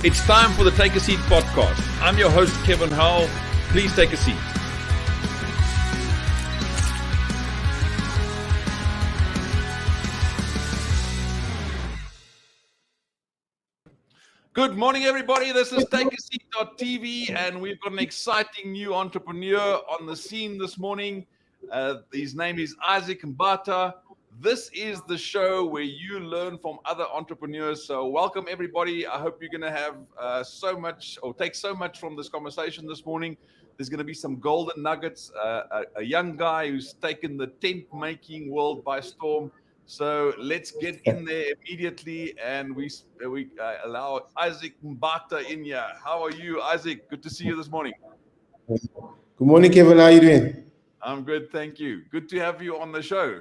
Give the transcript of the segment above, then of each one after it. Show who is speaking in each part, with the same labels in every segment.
Speaker 1: It's time for the Take a Seat podcast. I'm your host, Kevin Howell. Please take a seat. Good morning, everybody. This is TakeASeat.tv, and we've got an exciting new entrepreneur on the scene this morning. His name is Isaac Mbatha. This is the show where you learn from other entrepreneurs. So welcome, everybody. I hope you're going to have so much or take so much from this conversation this morning. There's going to be some golden nuggets, a young guy who's taken the tent-making world by storm. So let's get in there immediately, and we allow Isaac Mbatha in here. How are you, Isaac? Good to see you this morning.
Speaker 2: Good morning, Kevin. How are you doing?
Speaker 1: I'm good, thank you. Good to have you on the show.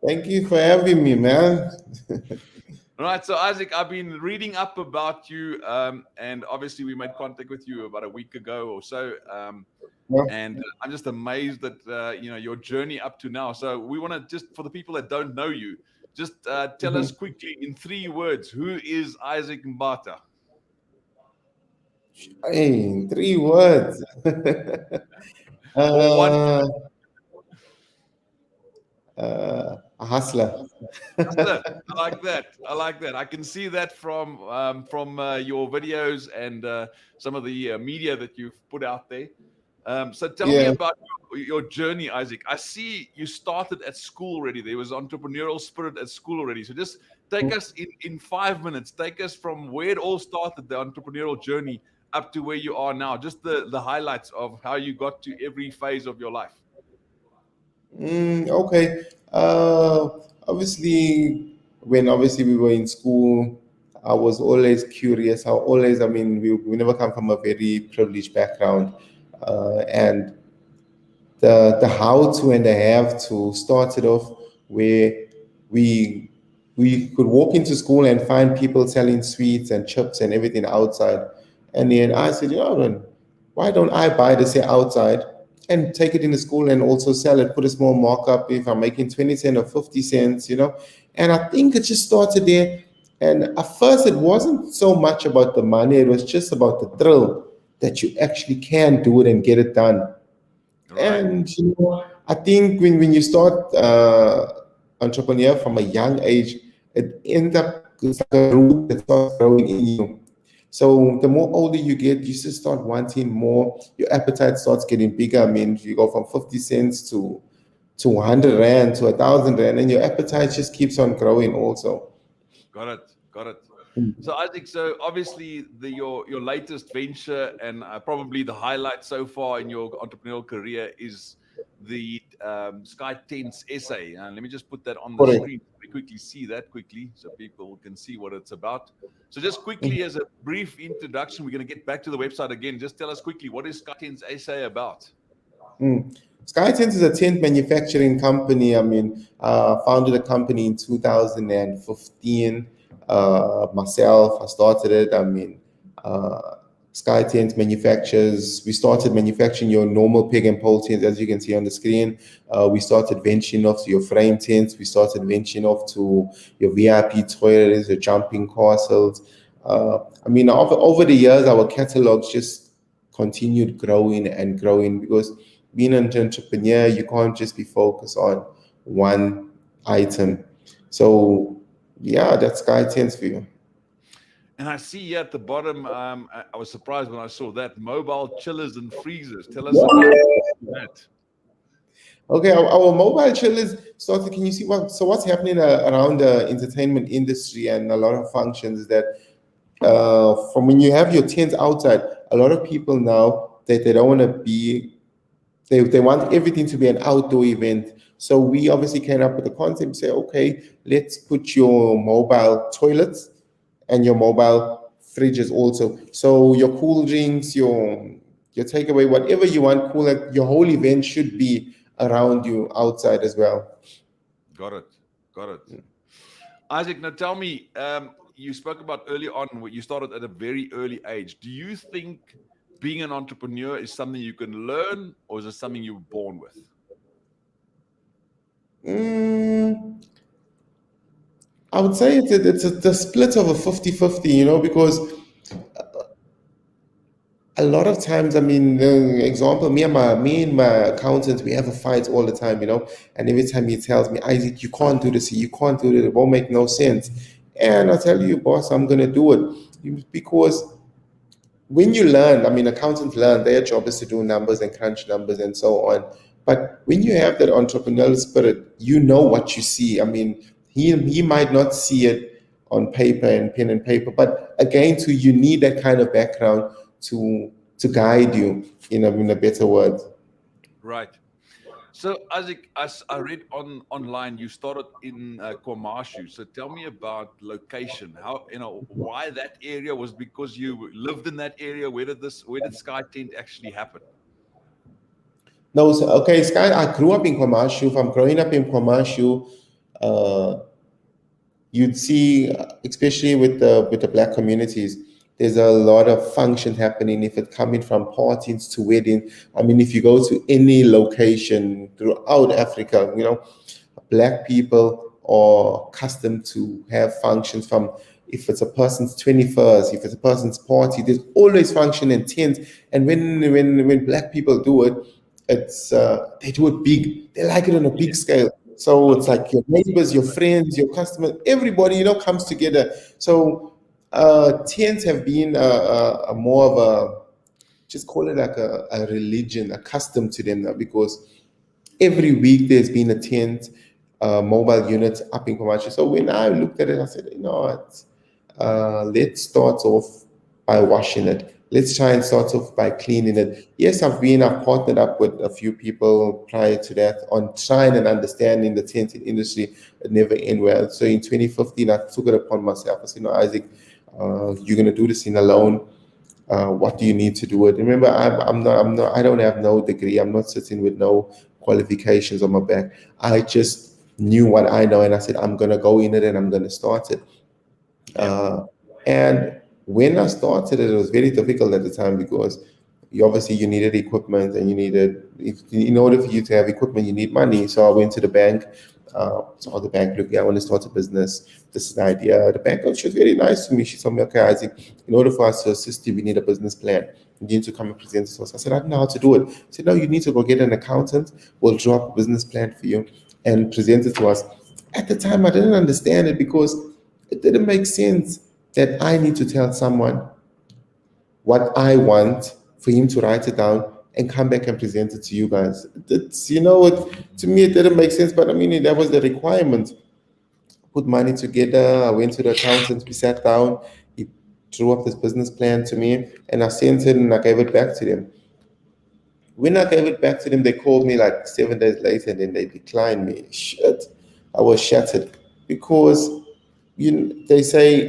Speaker 2: Thank you for having me, man.
Speaker 1: All right, so Isaac, I've been reading up about you, and obviously we made contact with you about a week ago or so, and I'm just amazed that your journey up to now. So we want to just, for the people that don't know you, just tell us quickly in 3 words, who is Isaac Mbatha?
Speaker 2: Hey, 3 words.
Speaker 1: Or one.
Speaker 2: A hustler.
Speaker 1: I like that. I can see that from your videos and some of the media that you've put out there. So tell me about your journey, Isaac. I see you started at school already. There was entrepreneurial spirit at school already. So just take us in 5 minutes. Take us from where it all started, the entrepreneurial journey, up to where you are now. Just the highlights of how you got to every phase of your life.
Speaker 2: Okay. Obviously, when we were in school, I was always curious. We never come from a very privileged background, and the how to and the have to started off where we could walk into school and find people selling sweets and chips and everything outside, and then I said, man, why don't I buy this here outside and take it into school and also sell it, put a small markup if I'm making 20 cents or 50 cents, And I think it just started there. And at first, it wasn't so much about the money, it was just about the thrill that you actually can do it and get it done.
Speaker 1: Right.
Speaker 2: And I think when you start entrepreneur from a young age, it ends up it's like a root that starts growing in you. So the more older you get, you just start wanting more. Your appetite starts getting bigger. I mean, you go from 50 cents to 100 rand to 1,000 rand, and your appetite just keeps on growing also.
Speaker 1: Got it. So Isaac, so obviously your latest venture and probably the highlight so far in your entrepreneurial career is the Skytents SA. And let me just put that on the screen. We quickly see that quickly so people can see what it's about. So just quickly as a brief introduction, we're going to get back to the website again. Just tell us quickly, what is Skytents SA about?
Speaker 2: Skytents is a tent manufacturing company. Founded a company in 2015. Myself, I started it. Skytents manufactures. We started manufacturing your normal pig and pole tents, as you can see on the screen. We started venturing off to your frame tents. We started venturing off to your VIP toilets, your jumping castles. Over the years, our catalogs just continued growing and growing because being an entrepreneur, you can't just be focused on one item. So, that's Skytents for you.
Speaker 1: And I see here at the bottom, I was surprised when I saw that, mobile chillers and freezers. Tell us about that.
Speaker 2: Okay, our mobile chillers started. Can you see what's happening around the entertainment industry and a lot of functions is that from when you have your tents outside, a lot of people now that they don't want to be, they want everything to be an outdoor event. So we obviously came up with the concept, say, okay, let's put your mobile toilets and your mobile fridges also. So your cool drinks, your takeaway, whatever you want, your whole event should be around you outside as well.
Speaker 1: Got it. Isaac, now tell me, you spoke about early on, you started at a very early age. Do you think being an entrepreneur is something you can learn, or is it something you were born with?
Speaker 2: I would say it's a split of a 50-50, because a lot of times, I mean, the example, me and my accountant, we have a fight all the time, and every time he tells me, Isaac, you can't do this, you can't do it, it won't make no sense. And I tell you, boss, I'm gonna do it because when you learn, I mean, accountants learn, their job is to do numbers and crunch numbers and so on. But when you have that entrepreneurial spirit, you know what you see. I mean, he might not see it on paper and pen and paper, but again, too, you need that kind of background to guide you in a better word.
Speaker 1: Right. So, Isaac, I read online you started in KwaMashu. So, tell me about location. How why that area was because you lived in that area. Where did Skytent actually happen?
Speaker 2: No, so, okay, Sky, I grew up in Kwamashu. If I'm growing up in Kwamashu, uh, you'd see, especially with the black communities, there's a lot of function happening. If it's coming from parties to wedding, I mean, if you go to any location throughout Africa, black people are accustomed to have functions from if it's a person's 21st, if it's a person's party, there's always function and tent. And when black people do it, it's they do it big. They like it on a big scale. So it's like your neighbors, your friends, your customers, everybody, comes together. So tents have been a more of a, just call it like a religion, accustomed to them now, because every week there's been a tent, mobile unit up in Comanche. So when I looked at it, I said, what? Let's start off by washing it. Let's try and start off by cleaning it. Yes, I've partnered up with a few people prior to that on trying and understanding the tenting industry. It never end well. So in 2015, I took it upon myself. I said, Isaac, you're going to do this in alone. What do you need to do it? Remember, I don't have no degree. I'm not sitting with no qualifications on my back. I just knew what I know, and I said, I'm going to go in it and I'm going to start it. And when I started it, it was very difficult at the time because you needed equipment and in order for you to have equipment, you need money. So I went to the bank. So the bank, look, I want to start a business. This is the idea. The bank, she was very nice to me. She told me, okay, Isaac, in order for us to assist you, we need a business plan. You need to come and present it to us. I said, I don't know how to do it. She said, no, you need to go get an accountant. We'll draw up a business plan for you and present it to us. At the time, I didn't understand it because it didn't make sense that I need to tell someone what I want for him to write it down and come back and present it to you guys. To me, it didn't make sense, but I mean, that was the requirement. Put money together. I went to the accountant. We sat down. He drew up this business plan to me, and I sent it and I gave it back to them. When I gave it back to them, they called me like 7 days later, and then they declined me. Shit, I was shattered because they say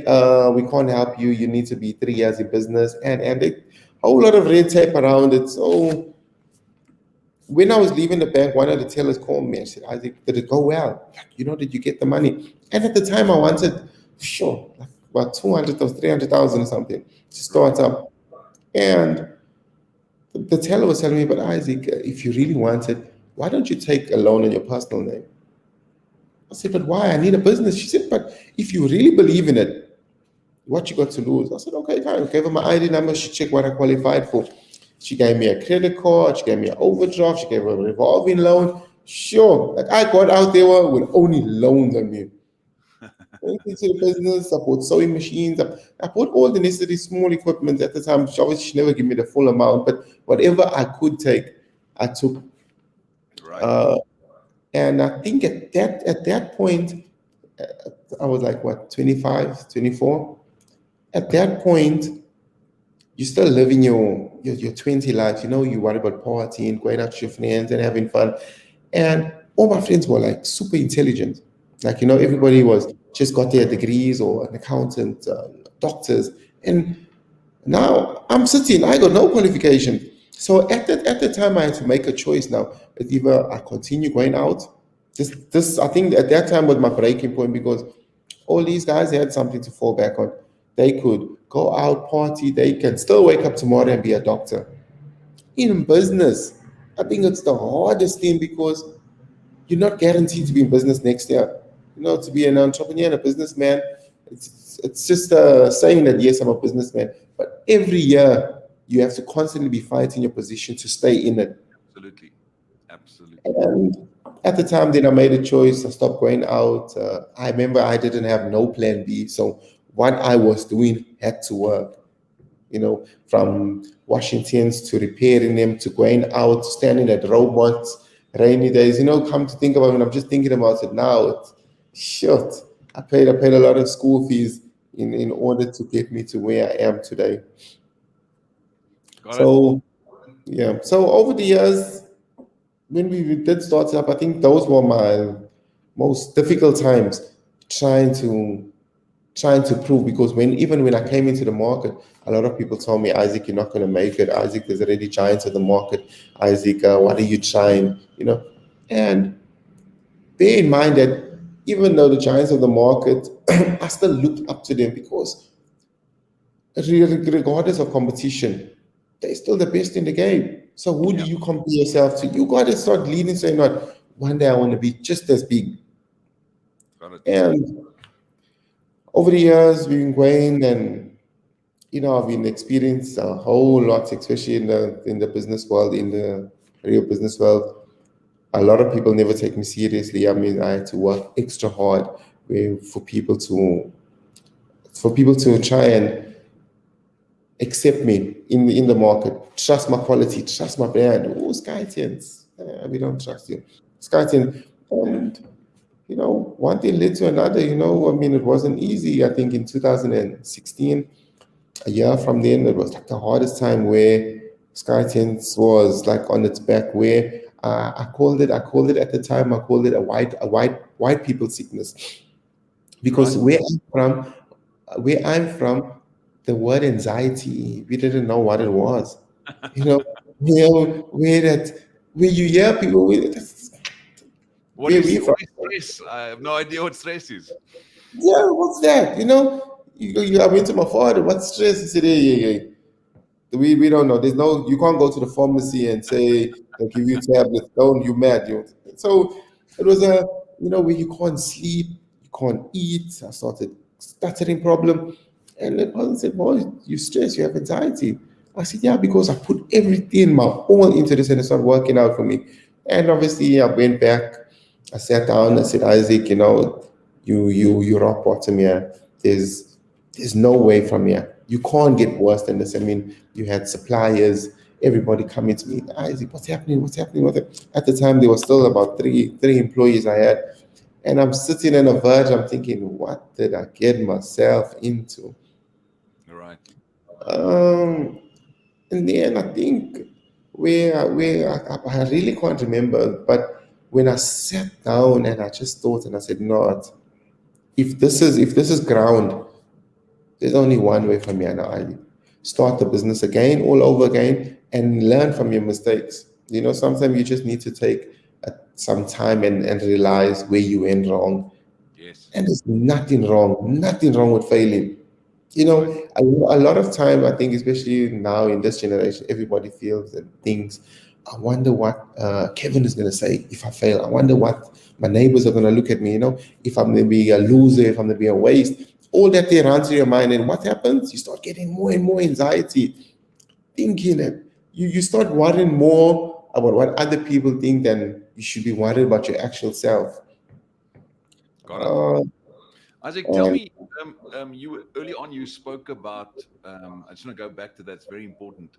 Speaker 2: we can't help you. You need to be 3 years in business, and a whole lot of red tape around it. So when I was leaving the bank, one of the tellers called me and said, Isaac, did it go well? Did you get the money? And at the time I wanted, sure, like about 200 or 300,000 or something to start up. And the teller was telling me, but Isaac, if you really want it, why don't you take a loan on your personal name? I said, but why? I need a business. She said, but if you really believe in it, what you got to lose? I said, okay, fine. I gave her my ID number. She checked what I qualified for. She gave me a credit card. She gave me an overdraft. She gave me a revolving loan. Sure. Like I got out there with only loans on me. Went into the business. I bought sewing machines. I bought all the necessary small equipment at the time. She never gave me the full amount, but whatever I could take, I took.
Speaker 1: Right.
Speaker 2: And I think at that point, I was like, what, 25, 24? At that point, you're still living your 20 life. You worry about partying, going out with your friends and having fun. And all my friends were like super intelligent. Like, everybody was just got their degrees or an accountant, doctors. And now I'm sitting, I got no qualification. So at the time I had to make a choice now. It's either I continue going out. This I think at that time was my breaking point because all these guys had something to fall back on. They could go out, party, they can still wake up tomorrow and be a doctor. In business, I think it's the hardest thing because you're not guaranteed to be in business next year. To be an entrepreneur and a businessman, it's just saying that yes, I'm a businessman, but every year you have to constantly be fighting your position to stay in it.
Speaker 1: Absolutely. Absolutely.
Speaker 2: And at the time, then I made a choice. I stopped going out. I remember I didn't have no plan B, so what I was doing had to work. From washing tins to repairing them to going out, standing at robots, rainy days. Come to think about it, I'm just thinking about it now. It's shit. I paid a lot of school fees in order to get me to where I am today.
Speaker 1: Got it.
Speaker 2: So yeah. So over the years, when we did start up, I think those were my most difficult times trying to trying to prove, because even when I came into the market, a lot of people told me, Isaac, you're not going to make it. Isaac, there's already giants in the market. Isaac, what are you trying? And bear in mind that even though the giants of the market, I still looked up to them, because regardless of competition, they're still the best in the game. So who do
Speaker 1: Yeah.
Speaker 2: you compare yourself to? You got to start leading, saying, "Not one day I want to be just as big."
Speaker 1: Got it.
Speaker 2: And over the years, we've been going, and I've been experienced a whole lot, especially in the business world, in the real business world. A lot of people never take me seriously. I mean, I had to work extra hard for people to try and accept me in the market, trust my quality, trust my brand. Oh, Skytents, we don't trust you, Skytents. And one thing led to another. I mean, it wasn't easy. I think in 2016, a year from then, it was like the hardest time, where Skytents was like on its back, where I called it at the time, I called it a white people sickness, because
Speaker 1: Right.
Speaker 2: where I'm from, the word anxiety, we didn't know what it was. You know, where you hear people with, that's
Speaker 1: What
Speaker 2: where
Speaker 1: is
Speaker 2: we from.
Speaker 1: what is stress? I have no idea what stress is.
Speaker 2: Yeah, what's that? I went to my father. What's stress? He said, "Yeah, yeah, yeah. We don't know. You can't go to the pharmacy and say they'll give you tablets. Don't, you mad, you." So it was where you can't sleep, you can't eat. I started stuttering problem, and the person said, "Well, you stress, you have anxiety." I said, "Yeah, because I put everything, my all into this, and it's not working out for me." And obviously, I went back. I sat down. I said, "Isaac, you rock bottom here. There's no way from here. You can't get worse than this." I mean, you had suppliers, everybody coming to me, "Isaac, what's happening? What's happening?" At the time, there was still about three employees I had. And I'm sitting on a verge, I'm thinking, what did I get myself into?
Speaker 1: Right.
Speaker 2: Um, in the end, I think I really can't remember, but when I sat down and I just thought, and I said, "No, if this is ground, there's only one way for me, and I start the business again, all over again, and learn from your mistakes." Sometimes you just need to take some time and realize where you went wrong.
Speaker 1: Yes.
Speaker 2: And there's nothing wrong with failing.
Speaker 1: Right.
Speaker 2: A lot of time, I think, especially now in this generation, everybody feels and thinks, "I wonder what Kevin is going to say if I fail. I wonder what my neighbors are going to look at me, if I'm going to be a loser, if I'm going to be a waste." All that there runs through your mind. And what happens? You start getting more and more anxiety, thinking that you start worrying more about what other people think than you should be worried about your actual self.
Speaker 1: Got it.
Speaker 2: Uh,
Speaker 1: Isaac, tell
Speaker 2: and
Speaker 1: me, you early on you spoke about. I just want to go back to that. It's very important.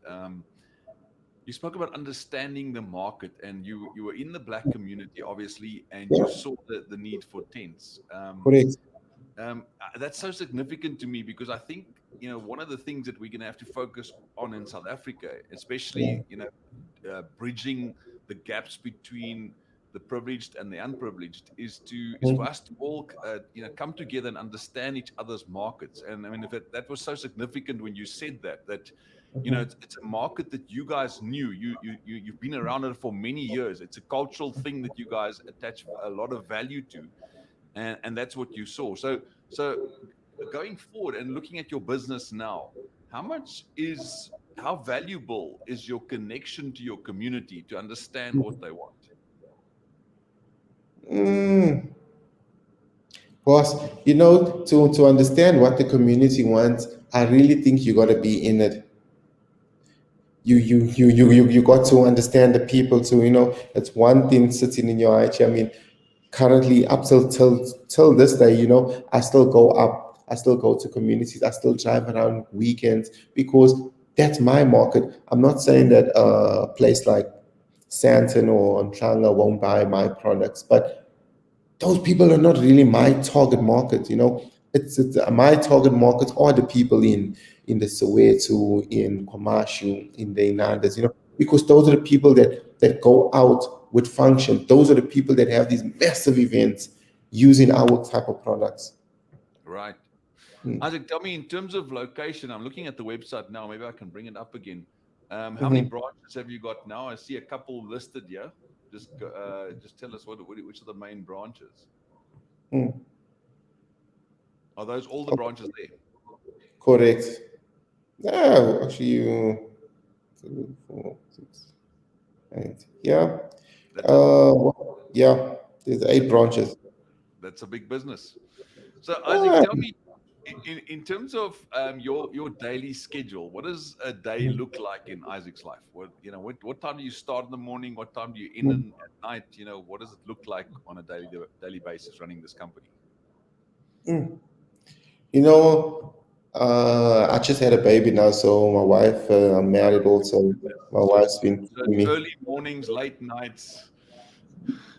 Speaker 1: You spoke about understanding the market, and you were in the black community, obviously, and you
Speaker 2: yeah,
Speaker 1: saw the need for tents.
Speaker 2: correct.
Speaker 1: That's so significant to me because I think one of the things that we're going to have to focus on in South Africa,
Speaker 2: Yeah.
Speaker 1: especially bridging the gaps between the privileged and the unprivileged, is for
Speaker 2: Mm,
Speaker 1: us to all come together and understand each other's markets. And I mean, if that was so significant when you said that
Speaker 2: mhm,
Speaker 1: it's a market that you guys knew. You've been around it for many years. It's a cultural thing that you guys attach a lot of value to, and that's what you saw. So going forward and looking at your business now, how valuable is your connection to your community to understand what they want?
Speaker 2: mm. Boss, to understand what the community wants, I really think you got to be in it. you got to understand the people too. It's one thing sitting in your IT. I mean, currently up till this day, I still go up, I still go to communities, I still drive around weekends because that's my market. I'm not saying that a place like Santon or Ntlanga won't buy my products, but those people are not really my target market. It's my target market are the people in the Soweto, in Kwamashu, in the
Speaker 1: Yeah.
Speaker 2: Inandas, because those are the people that go out with function. Those are the people that have these massive events using our type of products.
Speaker 1: Right.
Speaker 2: Mm.
Speaker 1: Isaac, tell me in terms of location, I'm looking at the website now. Maybe I can bring it up again. How many
Speaker 2: Mhm.
Speaker 1: branches have you got now? I see a couple listed here. Just tell us which are the main branches.
Speaker 2: Mm.
Speaker 1: Are those all the
Speaker 2: Okay,
Speaker 1: branches there?
Speaker 2: correct. Yeah, actually, you 2, 4, 6, 8. Yeah.
Speaker 1: That's a
Speaker 2: Yeah. There's 8
Speaker 1: that's a
Speaker 2: branches.
Speaker 1: that's a big business. So Isaac,
Speaker 2: Ah,
Speaker 1: tell me in terms of your daily schedule, what does a day look like in Isaac's life? What time do you start in the morning? What time do you end
Speaker 2: mm,
Speaker 1: in at night? What does it look like on a daily basis running this company?
Speaker 2: mm. You know, I just had a baby now, so my wife, I'm married also. My
Speaker 1: So
Speaker 2: wife's
Speaker 1: it's,
Speaker 2: been
Speaker 1: so
Speaker 2: telling
Speaker 1: it's
Speaker 2: me,
Speaker 1: early mornings, late nights.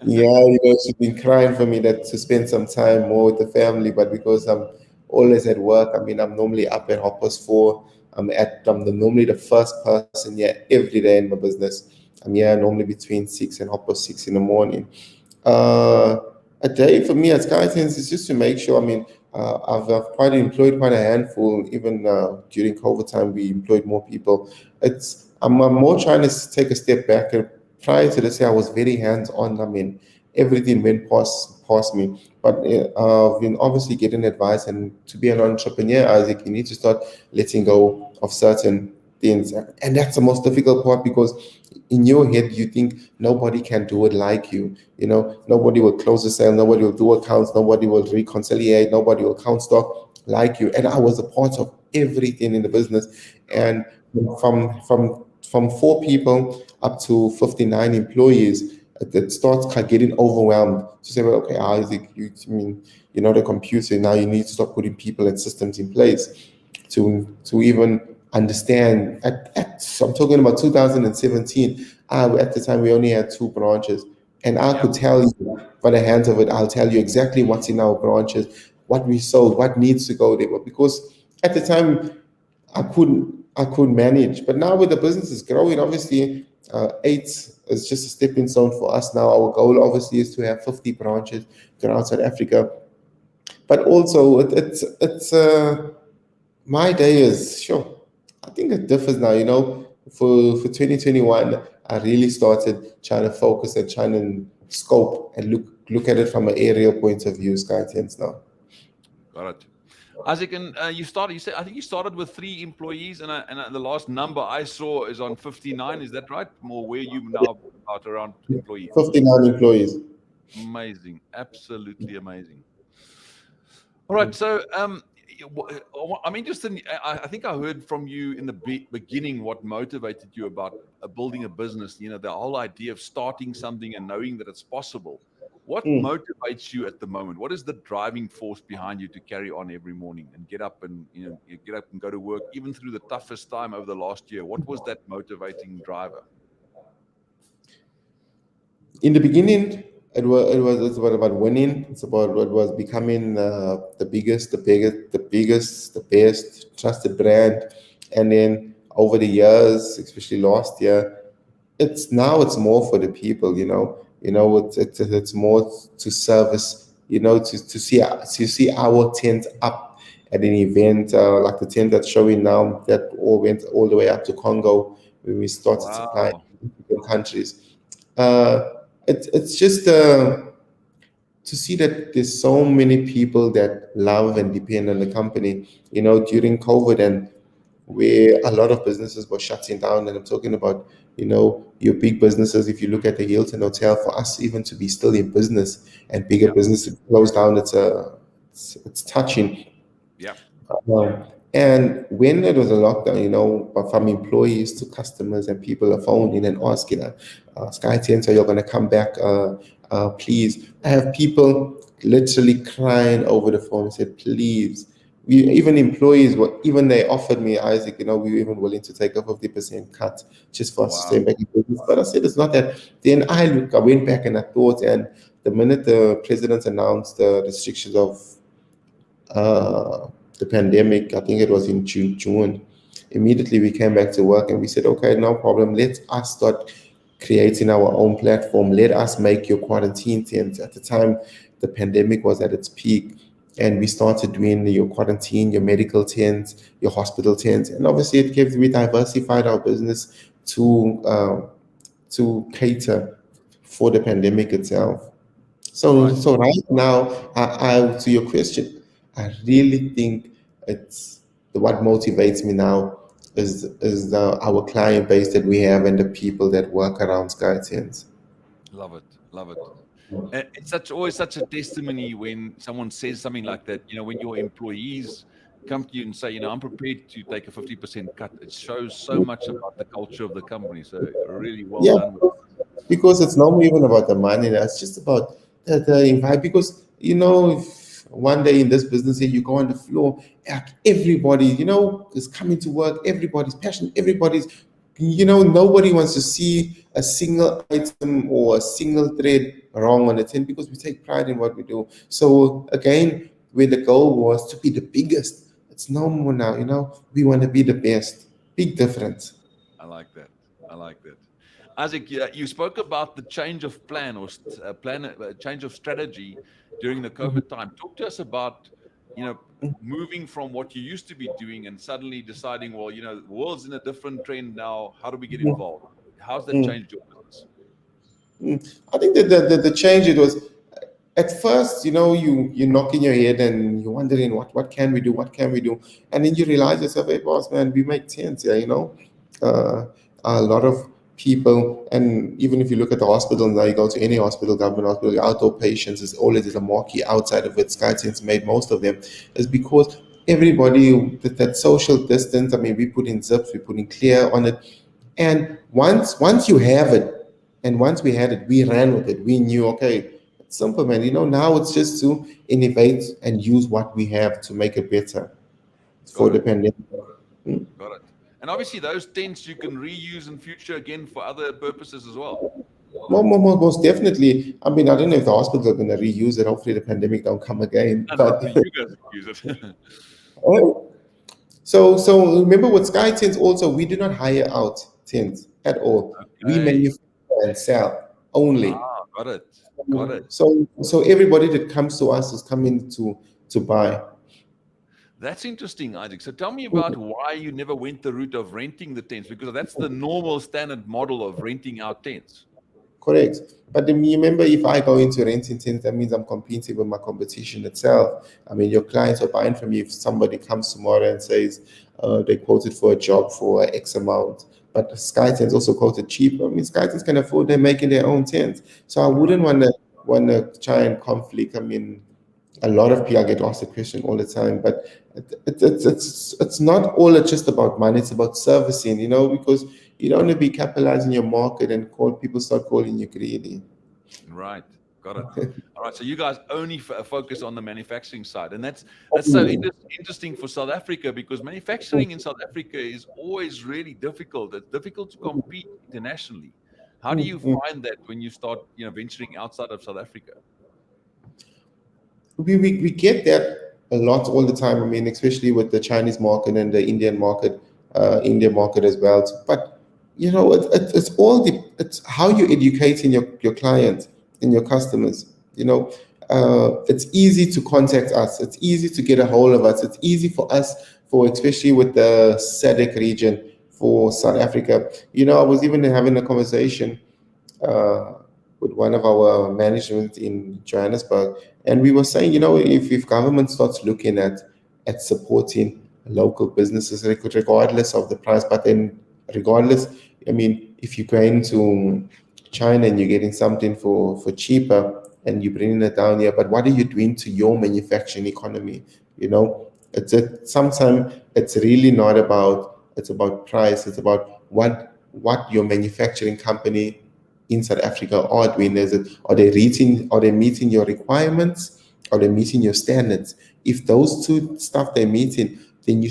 Speaker 2: yeah, she's been crying for me that to spend some time more with the family, but because I'm always at work, I mean, I'm normally up at 4:30. Normally the first person here every day in my business. I'm here normally between 6 and 6:30 in the morning. Uh, a day for me at Skytents is just to make sure. I mean, I've quite employed quite a handful. Even during COVID time, we employed more people. I'm more trying to take a step back. And prior to this year, I was very hands on. I mean, everything went past me. But I've been obviously getting advice, and to be an entrepreneur, Isaac, you need to start letting go of certain things, and that's the most difficult part because in your head you think nobody can do it like you. Nobody will close a sale, nobody will do accounts, nobody will reconciliate, nobody will count stock like you. And I was a part of everything in the business.
Speaker 1: Right.
Speaker 2: And from 4 people up to 59 employees, it starts getting overwhelmed to say, well, okay, Isaac, I mean, you're not a computer now. You need to start putting people and systems in place to even understand. I'm talking about 2017. At the time, we only had 2 branches, and I
Speaker 1: Yeah.
Speaker 2: could tell you by the hands of it. I'll tell you exactly what's in our branches, what we sold, what needs to go there. But because at the time I couldn't manage. But now with the business is growing, obviously, 8 is just a stepping stone for us now. Our goal obviously is to have 50 branches throughout South Africa. But also, it's my day is sure. I think it differs now. For 2021, I really started trying to focus and trying to scope and look at it from an aerial point of view. Sky Tents now.
Speaker 1: Got it. Isaac, and you started. You said I think you started with 3 employees, and the last number I saw is on 59. Is that right? More where you now about around employees?
Speaker 2: 59 employees.
Speaker 1: Amazing, absolutely amazing. All right, so I'm interested. I think I heard from you in the beginning what motivated you about building a business. The whole idea of starting something and knowing that it's possible. What
Speaker 2: Mm.
Speaker 1: motivates you at the moment? What is the driving force behind you to carry on every morning and get up and you get up and go to work, even through the toughest time over the last year? What was that motivating driver?
Speaker 2: In the beginning, it's about winning. It's about what was becoming the best trusted brand. And then over the years, especially last year, it's more for the people. It's more to service. To see our tent up at an event like the tent that's showing now that all went all the way up to Congo when we started supplying
Speaker 1: Wow.
Speaker 2: different countries. Uh, it's just to see that there's so many people that love and depend on the company. During COVID and where a lot of businesses were shutting down, and I'm talking about your big businesses. If you look at the Hilton Hotel, for us even to be still in business and bigger
Speaker 1: Yeah.
Speaker 2: businesses close down, it's touching.
Speaker 1: Yeah.
Speaker 2: And when it was a lockdown, but from employees to customers and people are phoning and asking, Skytents, are you going to come back? Please. I have people literally crying over the phone and said, please. Even employees, even they offered me, Isaac, we were even willing to take a 50% cut just for us to stay
Speaker 1: Wow.
Speaker 2: back in business. But I said, it's not that. Then I went back and I thought, and the minute the president announced the restrictions of uh, the pandemic, I think it was in June, immediately we came back to work and we said, okay, no problem. Let us start creating our own platform. Let us make your quarantine tents. At the time, the pandemic was at its peak. And we started doing your quarantine, your medical tents, your hospital tents. And obviously, we diversified our business to cater for the pandemic itself. So,
Speaker 1: Right.
Speaker 2: so right now, to your question, I really think it's what motivates me now is our client base that we have and the people that work around Skytents.
Speaker 1: Love it. Love it. It's always such a testimony when someone says something like that. When your employees come to you and say, I'm prepared to take a 50% cut. It shows so much about the culture of the company. So really well
Speaker 2: Yeah,
Speaker 1: done with
Speaker 2: because it's not even about the money. It's just about the vibe. Because if one day in this business here, you go on the floor, like everybody, is coming to work. Everybody's passionate. Everybody's, nobody wants to see a single item or a single thread wrong on the tin because we take pride in what we do. So again, where the goal was to be the biggest, it's no more now. We want to be the best. Big difference.
Speaker 1: I like that. I like that. Isaac, you spoke about the change of plan or change of strategy during the COVID time. Talk to us about, moving from what you used to be doing and suddenly deciding, well, the world's in a different trend now. How do we get involved? How's that
Speaker 2: Mm.
Speaker 1: changed your business?
Speaker 2: I think that the change, it was at first, you knock in your head and you're wondering what can we do, and then you realize yourself, hey boss man, we make sense, yeah, uh, a lot of people, and even if you look at the hospital now, you go to any hospital, government hospital, outdoor patients is always a marquee outside of it. Skytents made most of them, is because everybody that social distance. I mean, we put in zips, we put in clear on it, and once you have it, and once we had it, we ran with it. We knew, okay, it's simple, man. Now it's just to innovate and use what we have to make it better for
Speaker 1: Got
Speaker 2: the
Speaker 1: it.
Speaker 2: pandemic.
Speaker 1: Got it. And obviously, those tents you can reuse in future again for other purposes as well.
Speaker 2: Most definitely. I mean, I don't know if the hospital are going to reuse it. Hopefully, the pandemic don't come again.
Speaker 1: And
Speaker 2: But
Speaker 1: hopefully, you guys can use it.
Speaker 2: so remember with Sky Tents also, we do not hire out tents at all. We
Speaker 1: Okay.
Speaker 2: manufacture and sell only.
Speaker 1: Got it. Got it.
Speaker 2: So everybody that comes to us is coming to buy.
Speaker 1: That's interesting, Isaac. So tell me about why you never went the route of renting the tents, because that's the normal standard model of renting out tents.
Speaker 2: Correct. But then you remember, if I go into renting tents, that means I'm competing with my competition itself. I mean, your clients are buying from you. If somebody comes tomorrow and says they quoted for a job for X amount, but Skytents also quoted cheap. I mean, Skytents can afford, they're making their own tents. So I
Speaker 1: Right.
Speaker 2: wouldn't want to try and conflict. I mean, a lot of people, I get asked the question all the time, but it's not all just about money. It's about servicing, because you don't want to be capitalizing your market and people start calling you greedy.
Speaker 1: Right. Got it. All right. So you guys only focus on the manufacturing side, and that's so interesting for South Africa, because manufacturing in South Africa is always really difficult. It's difficult to compete internationally. How do you find that when you start, venturing outside of South Africa?
Speaker 2: We get that a lot all the time. I mean, especially with the Chinese market and the Indian market as well. But it's all it's how you educating your clients and your customers. It's easy to contact us. It's easy to get a hold of us. It's easy for us, for especially with the SADC region for South Africa. I was even having a conversation uh, with one of our management in Johannesburg, and we were saying, if government starts looking at supporting local businesses, regardless of the price, but then regardless, I mean, if you're going to China and you're getting something for cheaper and you're bringing it down here, but what are you doing to your manufacturing economy? Sometimes it's really not about, it's about price. It's about what your manufacturing company in South Africa are doing. Are they meeting your requirements? Are they meeting your standards? If those two stuff they're meeting, then you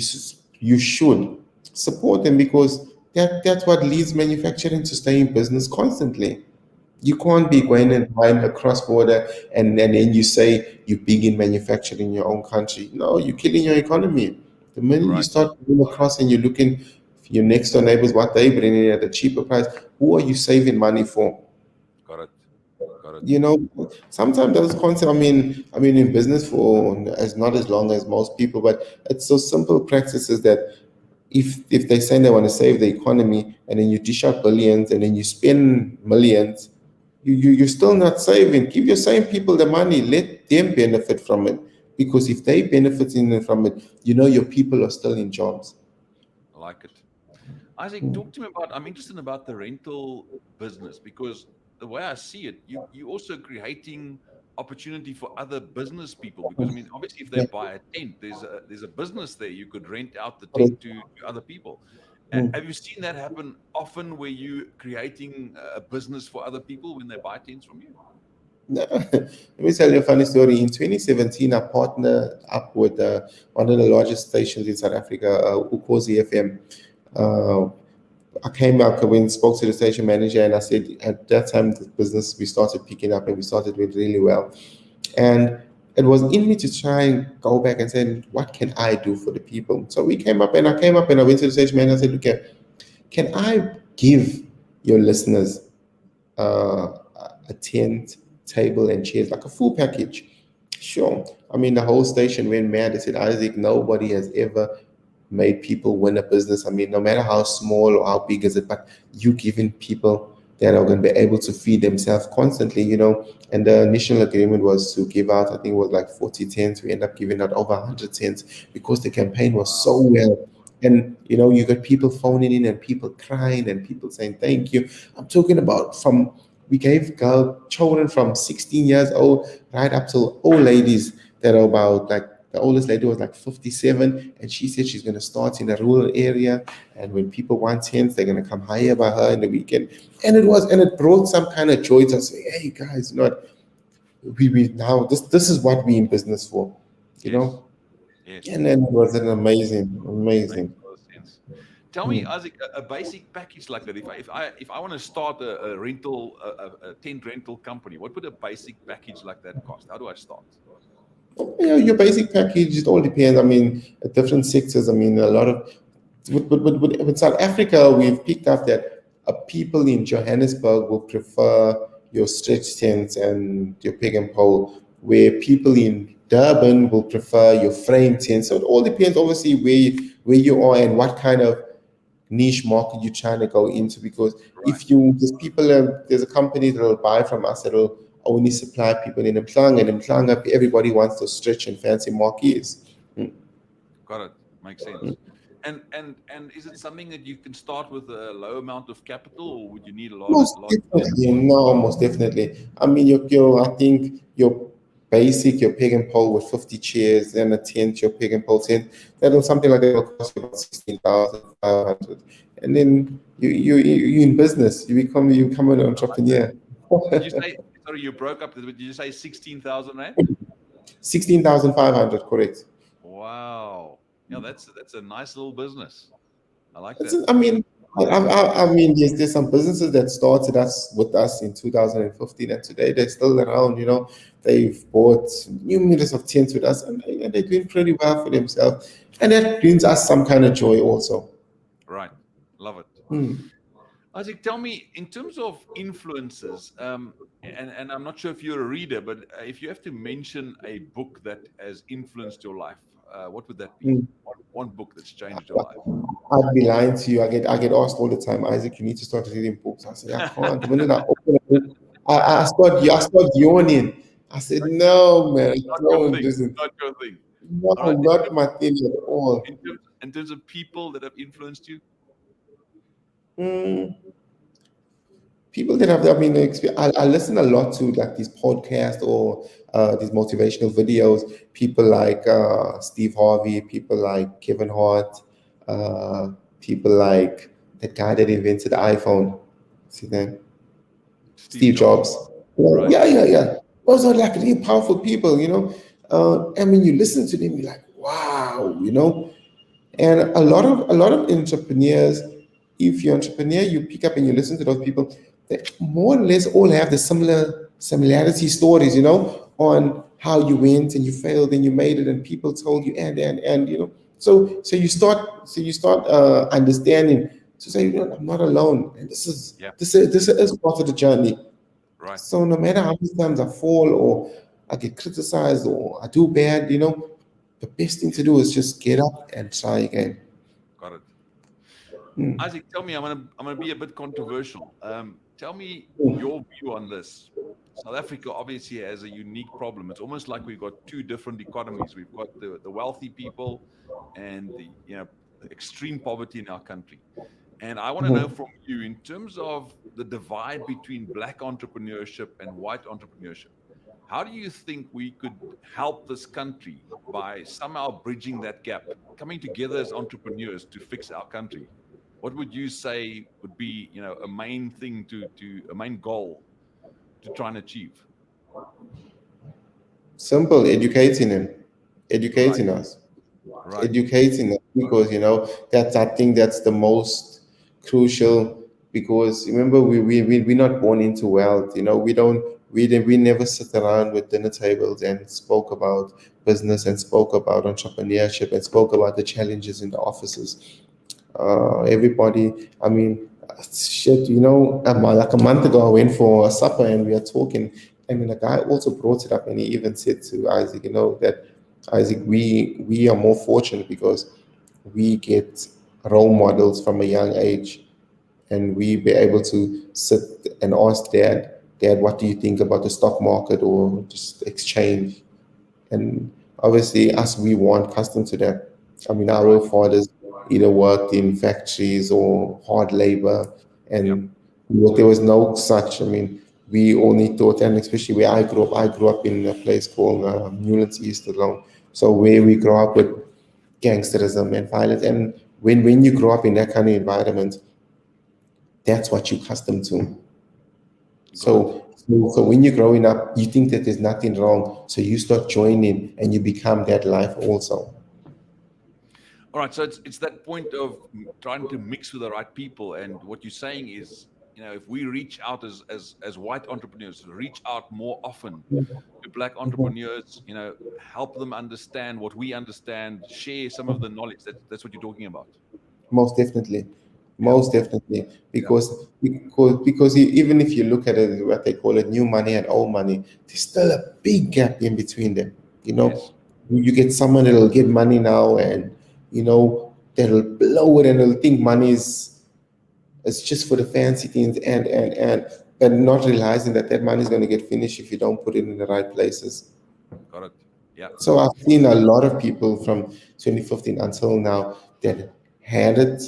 Speaker 2: should support them, because that's what leads manufacturing to stay in business constantly. You can't be going and buying a cross border, and then you say you're big in manufacturing in your own country. No, you're killing your economy. The minute you
Speaker 1: Right.
Speaker 2: start going across and you're looking for your next door neighbors, what they bring in at a cheaper price, who are you saving money for?
Speaker 1: Got it. Got it.
Speaker 2: You know, sometimes those concepts. I mean, in business for as not as long as most people, but it's those simple practices that if they say they want to save the economy, and then you dish out billions and then you spend millions, you're still not saving. Give your same people the money, let them benefit from it, because if they benefiting from it, your people are still in jobs.
Speaker 1: I like it. Isaac, talk to me about. I'm interested about the rental business because the way I see it, you also creating opportunity for other business people. Because I mean, obviously, if they
Speaker 2: Yeah.
Speaker 1: buy a tent, there's a business there. You could rent out the tent
Speaker 2: Correct.
Speaker 1: to other people.
Speaker 2: Mm.
Speaker 1: Have you seen that happen often, where you creating a business for other people when they buy tents from you?
Speaker 2: No. Let me tell you a funny story. In 2017, I partnered up with one of the largest stations in South Africa, Ukhozi FM. Uh, I came out and spoke to the station manager, and I said at that time the business we started picking up and we started doing really well. And it was in me to try and go back and say, what can I do for the people? So I came up and I went to the station manager and I said, okay, can I give your listeners uh, a tent, table, and chairs, like a full package? Sure. I mean, the whole station went mad. They said, Isaac, nobody has ever made people win a business. I mean, no matter how small or how big is it, but you giving people that are going to be able to feed themselves constantly. And the initial agreement was to give out, I think it was like 40 tents. We end up giving out over 100 tents because the campaign was so well. And you got people phoning in and people crying and people saying thank you. I'm talking about we gave children from 16 years old right up to old ladies that are about, like, the oldest lady was like 57, and she said she's going to start in a rural area. And when people want tents, they're going to come hire by her in the weekend. And it brought some kind of joy to say, hey guys, we now this is what we in business for, you
Speaker 1: Yes.
Speaker 2: know.
Speaker 1: Yes.
Speaker 2: And then it was an
Speaker 1: Makes
Speaker 2: amazing.
Speaker 1: a lot of sense. Tell me,
Speaker 2: Hmm.
Speaker 1: Isaac, a basic package like that. If I want to start a rental a tent rental company, what would a basic package like that cost? How do I start?
Speaker 2: Your basic package, it all depends. I mean, at different sectors. I mean, a lot of with South Africa, we've picked up that people in Johannesburg will prefer your stretch tents and your pig and pole, where people in Durban will prefer your frame tents. So it all depends, obviously, where you are and what kind of niche market you're trying to go into. Because
Speaker 1: Right.
Speaker 2: there's a company that will buy from us that will only supply people in Mhlanga, and in Mhlanga everybody wants to stretch and fancy marquees. Mm.
Speaker 1: Got it. Makes sense. And is it something that you can start with a low amount of capital, or would you need a
Speaker 2: Most
Speaker 1: lot
Speaker 2: definitely, no, most definitely. I mean, I think your pig and pole with 50 chairs and a tent, your pig and pole tent, something like that will cost you about 16,500. And then you in business, you become an entrepreneur.
Speaker 1: did you say sorry, you broke up. Did you say 16,000 rand?
Speaker 2: 16,500, correct.
Speaker 1: Wow. Yeah, that's a nice little business. I like
Speaker 2: It's,
Speaker 1: that.
Speaker 2: I mean, I mean, yes, there's some businesses that started with us in 2015, and today they're still around. They've bought numerous of tents with us, and they're doing pretty well for themselves, and that brings us some kind of joy also.
Speaker 1: Right. Love it.
Speaker 2: Hmm.
Speaker 1: Isaac, tell me, in terms of influences, and I'm not sure if you're a reader, but if you have to mention a book that has influenced your life, what would that be?
Speaker 2: Hmm.
Speaker 1: One book that's changed your
Speaker 2: I'd be lying to you. I get asked all the time, Isaac, you need to start reading books. I say I can't. The minute I open a book, I start yawning. I said,
Speaker 1: life.
Speaker 2: no, man,
Speaker 1: Not your
Speaker 2: don't
Speaker 1: thing.
Speaker 2: listen.
Speaker 1: Not your thing.
Speaker 2: No,
Speaker 1: All right.
Speaker 2: not my thing at all.
Speaker 1: In terms of people that have influenced you,
Speaker 2: Mm, people that have, I mean, I listen a lot to like these podcasts or these motivational videos. People like Steve Harvey, people like Kevin Hart, uh, people like that guy that invented the iPhone. See that?
Speaker 1: Steve
Speaker 2: Steve
Speaker 1: Jobs,
Speaker 2: Jobs. Well,
Speaker 1: right?
Speaker 2: yeah, yeah, yeah. Those are like really powerful people, you know. And when you listen to them, you're like, wow, you know. And a lot of entrepreneurs, if you're an entrepreneur, you pick up and you listen to those people, they more or less all have the similarity stories, you know, on how you went and you failed and you made it and people told you and you know. So you start understanding to say, you know, I'm not alone. And this is
Speaker 1: Yeah,
Speaker 2: this is this is part of the journey.
Speaker 1: right.
Speaker 2: So no matter how many times I fall or I get criticized or I do bad, you know, the best thing to
Speaker 1: Yes,
Speaker 2: do is just get up and try again.
Speaker 1: got it.
Speaker 2: Mm,
Speaker 1: Isaac, tell me, I'm gonna be a bit controversial. Tell me
Speaker 2: mm,
Speaker 1: your view on this. South Africa obviously has a unique problem. It's almost like we've got two different economies. We've got the wealthy people and the extreme poverty in our country. And I want to know
Speaker 2: mhm.
Speaker 1: from you, in terms of the divide between black entrepreneurship and white entrepreneurship, how do you think we could help this country by somehow bridging that gap, coming together as entrepreneurs to fix our country? What would you say would be, a main thing to a main goal to try and achieve?
Speaker 2: Simple,
Speaker 1: Right,
Speaker 2: educating us,
Speaker 1: right.
Speaker 2: educating us, because you know that's I think that's the most crucial. Because remember, we're not born into wealth. You know, we never sit around with dinner tables and spoke about business and spoke about entrepreneurship and spoke about the challenges in the offices. Everybody, I mean, shit, you know, like a month ago, I went for a supper and we are talking, and then the guy also brought it up, and he even said to Isaac, you know, that Isaac, we are more fortunate because we get role models from a young age, and we be able to sit and ask Dad, what do you think about the stock market or just exchange? And obviously, us, we weren't accustomed to that. I mean, our
Speaker 1: Right.
Speaker 2: fathers either worked in factories or hard labor,
Speaker 1: Yeah.
Speaker 2: and there was no such. I mean, we only thought, and especially where I grew up in a place called Newlands East alone. So where we grew up with gangsterism and violence, and when you grow up in that kind of environment, that's what you're accustomed to.
Speaker 1: Got it.
Speaker 2: So when you're growing up, you think that there's nothing wrong. So you start joining and you become that life also.
Speaker 1: All right. So it's that point of trying to mix with the right people. And what you're saying is, if we reach out as white entrepreneurs, reach out more often to black
Speaker 2: Mhm.
Speaker 1: entrepreneurs, help them understand what we understand, share some of the knowledge. That's what you're talking about.
Speaker 2: Most definitely.
Speaker 1: Yeah.
Speaker 2: Most definitely.
Speaker 1: Yeah.
Speaker 2: Because even if you look at it, what they call it, new money and old money, there's still a big gap in between them. You know,
Speaker 1: Yes.
Speaker 2: you get someone that'll get money now and, you know, that'll blow it and they'll think money is it's just for the fancy things and but not realizing that that money is going to get finished if you don't put it in the right places.
Speaker 1: Got it. Yeah.
Speaker 2: So I've seen a lot of people from 2015 until now that had it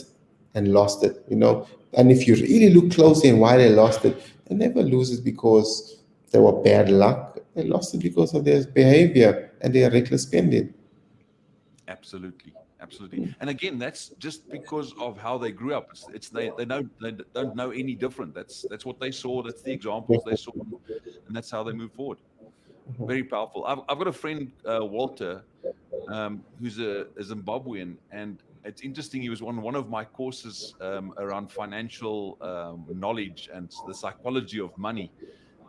Speaker 2: and lost it, you know. And if you really look closely and why they lost it, they never lose it because they were bad luck. They lost it because of their behavior and their reckless spending.
Speaker 1: Absolutely, absolutely. And again, that's just because of how they grew up. It's they don't know any different. That's what they saw. That's the examples they saw, and that's how they move forward. Very powerful. I've got a friend, Walter, who's a Zimbabwean, and it's interesting. He was on one of my courses around financial knowledge and the psychology of money,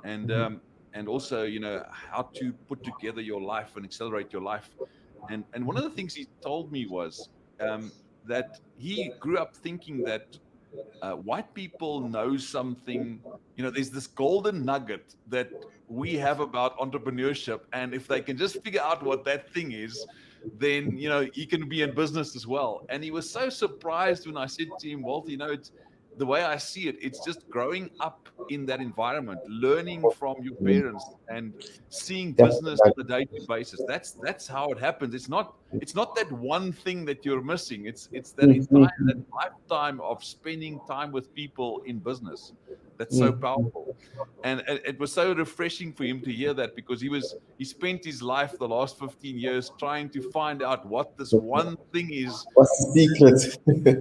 Speaker 1: and um, and also how to put together your life and accelerate your life. And one of the things he told me was that he grew up thinking that white people know something. There's this golden nugget that we have about entrepreneurship, and if they can just figure out what that thing is, then he can be in business as well. And he was so surprised when I said to him, Walter, it's the way I see it, it's just growing up in that environment, learning from your parents and seeing
Speaker 2: That's
Speaker 1: business on a day-to-day basis. That's how it happens. It's not that one thing that you're missing. It's that entire that lifetime of spending time with people in business. That's so powerful. And it was so refreshing for him to hear that, because he spent his life the last 15 years trying to find out what this one thing is.
Speaker 2: What's the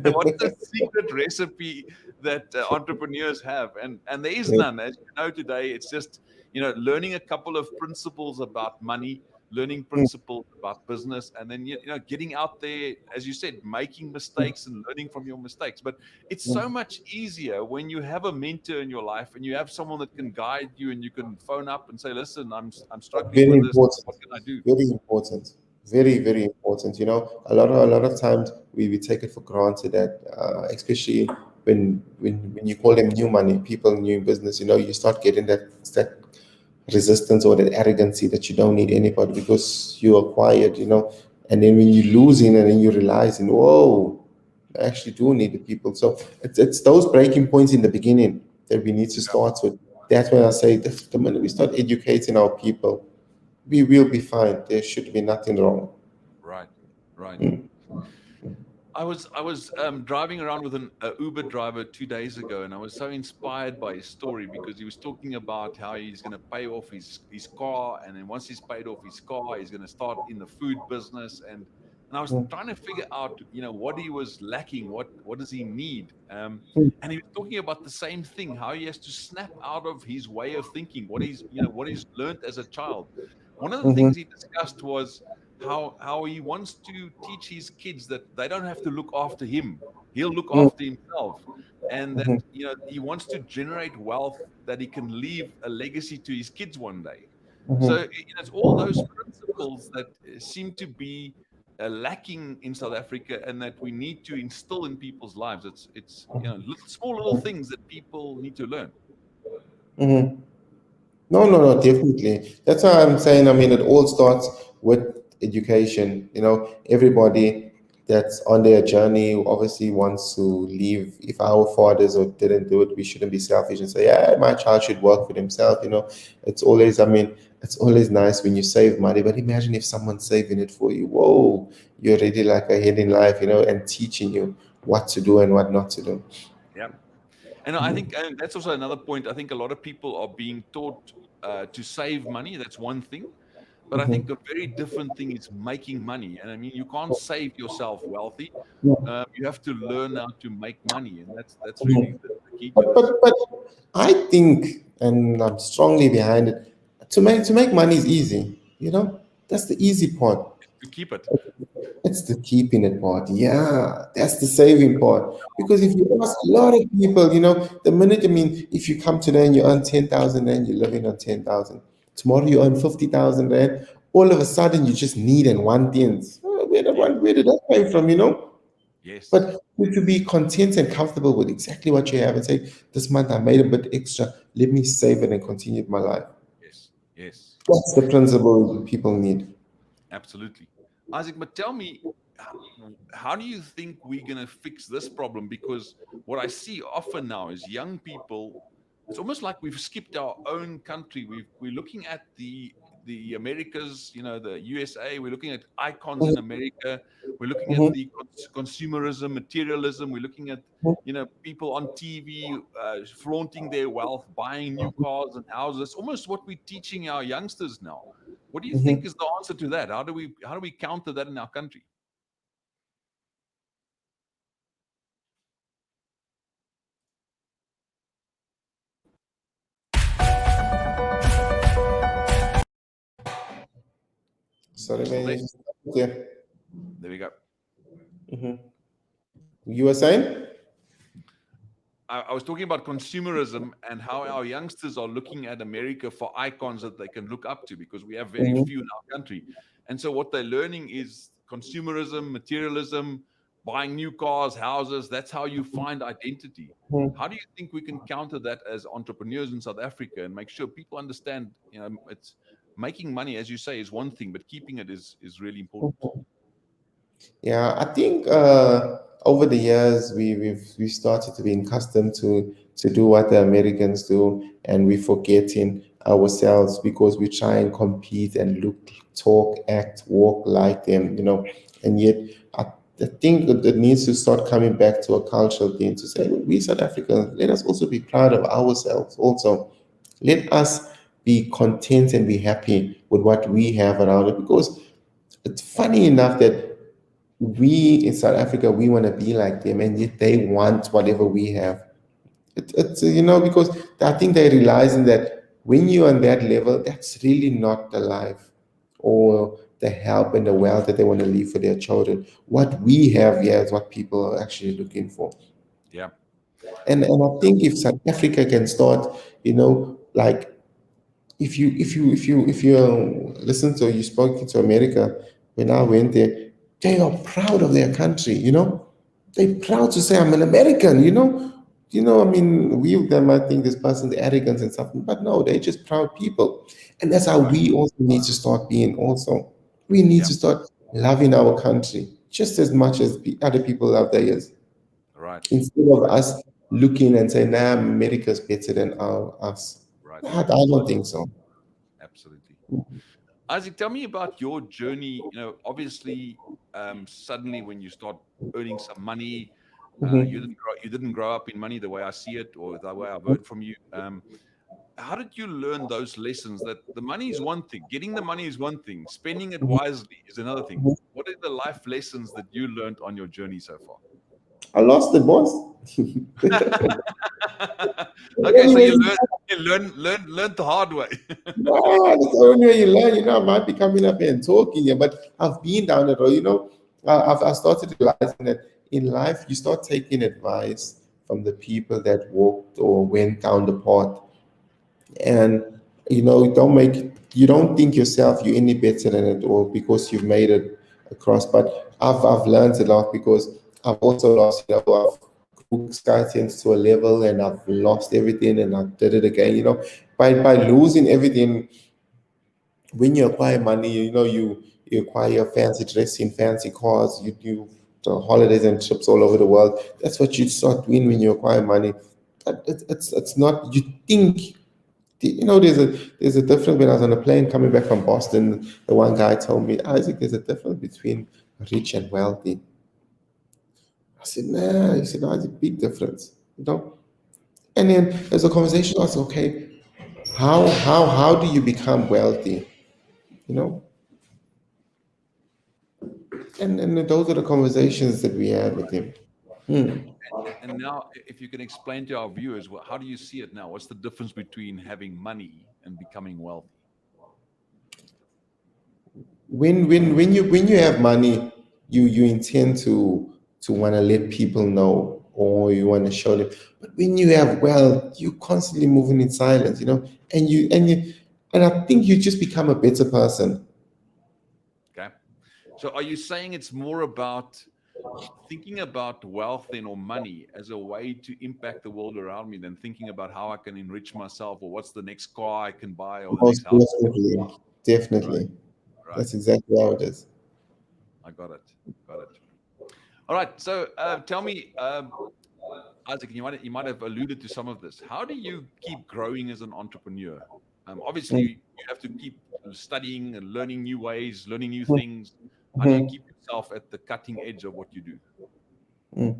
Speaker 1: What's the
Speaker 2: secret?
Speaker 1: secret recipe that entrepreneurs have? And there is
Speaker 2: Yeah.
Speaker 1: none, as you know today. It's just, learning a couple of principles about money, learning principles about business, and then getting out there, as you said, making mistakes and learning from your mistakes. But it's so much easier when you have a mentor in your life and you have someone that can guide you, and you can phone up and say, listen, I'm struggling
Speaker 2: Very
Speaker 1: with this,
Speaker 2: important.
Speaker 1: what can I do?
Speaker 2: Very important. Very, very important. A lot of times we take it for granted that, especially when you call them new money, people new in business, you start getting that resistance or that arrogancy that you don't need anybody because you are quiet, and then when you lose in and then you realize, whoa, I actually do need the people. So it's those breaking points in the beginning that we need to start with. That's when I say the minute we start educating our people, we will be fine. There should be nothing wrong.
Speaker 1: Right, right.
Speaker 2: Mm.
Speaker 1: I was driving around with an Uber driver 2 days ago, and I was so inspired by his story, because he was talking about how he's going to pay off his car, and then once he's paid off his car, he's going to start in the food business. And I was trying to figure out, what he was lacking, what does he need, and he was talking about the same thing, how he has to snap out of his way of thinking, what he's learned as a child. One of the
Speaker 2: Mhm,
Speaker 1: things he discussed was how he wants to teach his kids that they don't have to look after him. He'll look
Speaker 2: mhm,
Speaker 1: after himself. And that
Speaker 2: mhm,
Speaker 1: he wants to generate wealth that he can leave a legacy to his kids one day. So
Speaker 2: mhm,
Speaker 1: it's all those principles that seem to be lacking in South Africa, and that we need to instill in people's lives. It's small little things that people need to learn.
Speaker 2: mhm. No, no, no, definitely. That's why I'm saying, I mean, it all starts with education. Everybody that's on their journey obviously wants to leave. If our fathers or didn't do it, we shouldn't be selfish and say, yeah, my child should work for themselves. It's always, I mean, it's always nice when you save money, but imagine if someone's saving it for you. Whoa, you're already like ahead in life, and teaching you what to do and what not to do.
Speaker 1: Yeah. And I think and that's also another point. I think a lot of people are being taught to save money. That's one thing. But I think
Speaker 2: Mhm.
Speaker 1: a very different thing is making money. And I mean, you can't save yourself wealthy. You have to learn how to make money, and that's really
Speaker 2: Mhm.
Speaker 1: the key to
Speaker 2: But
Speaker 1: this.
Speaker 2: but but I think, and I'm strongly behind it. To make money is easy. That's the easy part.
Speaker 1: To keep it.
Speaker 2: It's the keeping it part. Yeah, that's the saving part. Because if you ask a lot of people, the minute, I mean, if you come today and you earn 10,000 rand, you're living on 10,000. Tomorrow you earn 50,000 rand. All of a sudden you just need and want things.
Speaker 1: Yes,
Speaker 2: Where did that come from?
Speaker 1: yes,
Speaker 2: But to be content and comfortable with exactly what you have and say, this month I made a bit extra, let me save it and continue my life.
Speaker 1: yes, yes.
Speaker 2: That's the principle people need.
Speaker 1: Absolutely. Isaac, but tell me, how do you think we're going to fix this problem? Because what I see often now is young people, it's almost like we've skipped our own country. We're looking at the Americas, the USA. We're looking at icons in America. We're looking at
Speaker 2: Mhm,
Speaker 1: the consumerism, materialism. We're looking at
Speaker 2: mhm,
Speaker 1: people on TV flaunting their wealth, buying new cars and houses. It's almost what we're teaching our youngsters now. What do you think
Speaker 2: mhm.
Speaker 1: is the answer to that? How do we counter that in our country?
Speaker 2: Sorry,
Speaker 1: You still there?
Speaker 2: man. Yeah.
Speaker 1: There we go.
Speaker 2: Mhm. You were saying?
Speaker 1: I was talking about consumerism and how our youngsters are looking at America for icons that they can look up to, because we have very
Speaker 2: Mhm,
Speaker 1: few in our country. And so what they're learning is consumerism, materialism, buying new cars, houses. That's how you find identity.
Speaker 2: mhm,
Speaker 1: How do you think we can counter that as entrepreneurs in South Africa and make sure people understand, it's making money, as you say, is one thing, but keeping it is really important.
Speaker 2: mhm. Yeah, I think over the years we started to be accustomed to do what the Americans do, and we're forgetting ourselves because we try and compete and look, talk, act, walk like them. And yet the thing that needs to start coming back to a cultural thing to say, we South Africans, let us also be proud of ourselves. Also, let us be content and be happy with what we have around it. Because it's funny enough that we in South Africa, we want to be like them, and yet they want whatever we have. It's because I think they're realizing that when you're on that level, that's really not the life or the help and the wealth that they want to leave for their children. What we have here is what people are actually looking for.
Speaker 1: Yeah.
Speaker 2: And I think if South Africa can start, like if you listen to you spoke to America when I went there, they are proud of their country. They're proud to say I'm an American. I mean, we of them might think this person's arrogance and something, but no, they're just proud people. And that's how
Speaker 1: Right.
Speaker 2: we also need to start being also. We need
Speaker 1: Yeah.
Speaker 2: to start loving our country just as much as other people love theirs.
Speaker 1: Right.
Speaker 2: Instead of us looking and saying, nah, America's better than us.
Speaker 1: Right.
Speaker 2: Nah, I don't think so.
Speaker 1: Absolutely. Isaac, tell me about your journey. Obviously, suddenly when you start earning some money,
Speaker 2: Mhm.
Speaker 1: you didn't grow up in money the way I see it or the way I've heard from you. How did you learn those lessons? That the money is one thing, getting the money is one thing, spending it wisely is another thing. What are the life lessons that you learned on your journey so far?
Speaker 2: I lost the boss.
Speaker 1: Okay, so
Speaker 2: Anyways,
Speaker 1: learned the hard way.
Speaker 2: no, that's the only way you learn. I might be coming up here and talking here, but I've been down the road. I started realizing that in life, you start taking advice from the people that walked or went down the path. And you don't think yourself you're any better than it, or because you've made it across. But I've learned a lot, because I've also lost, I've grew Skytents to a level, and I've lost everything, and I did it again. By losing everything, when you acquire money, you acquire fancy dressing, fancy cars, you the holidays and trips all over the world. That's what you start doing when you acquire money. But it's not, you think. There's a difference. When I was on a plane coming back from Boston, the one guy told me, Isaac, there's a difference between rich and wealthy. I said, nah. He said, no, it's a big difference. And then there's a conversation. I said, okay, how do you become wealthy? You know, and those are the conversations that we had with him. Hmm.
Speaker 1: And now, if you can explain to our viewers, how do you see it now? What's the difference between having money and becoming wealthy?
Speaker 2: When you have money, you intend to want to let people know, or you want to show them. But when you have wealth, you constantly moving in silence, and I think you just become a better person.
Speaker 1: Okay. So are you saying it's more about thinking about wealth then or money as a way to impact the world around me than thinking about how I can enrich myself or what's the next car I can buy or the next
Speaker 2: Most
Speaker 1: house?
Speaker 2: definitely,
Speaker 1: Right.
Speaker 2: definitely,
Speaker 1: Right.
Speaker 2: that's exactly how it is.
Speaker 1: I got it. Got it. All right. So tell me, Isaac, you might have alluded to some of this. How do you keep growing as an entrepreneur? Obviously,
Speaker 2: Mm,
Speaker 1: you have to keep studying and learning new ways, learning new
Speaker 2: mm,
Speaker 1: things. How do you
Speaker 2: mhm,
Speaker 1: keep yourself at the cutting edge of what you do?
Speaker 2: mm.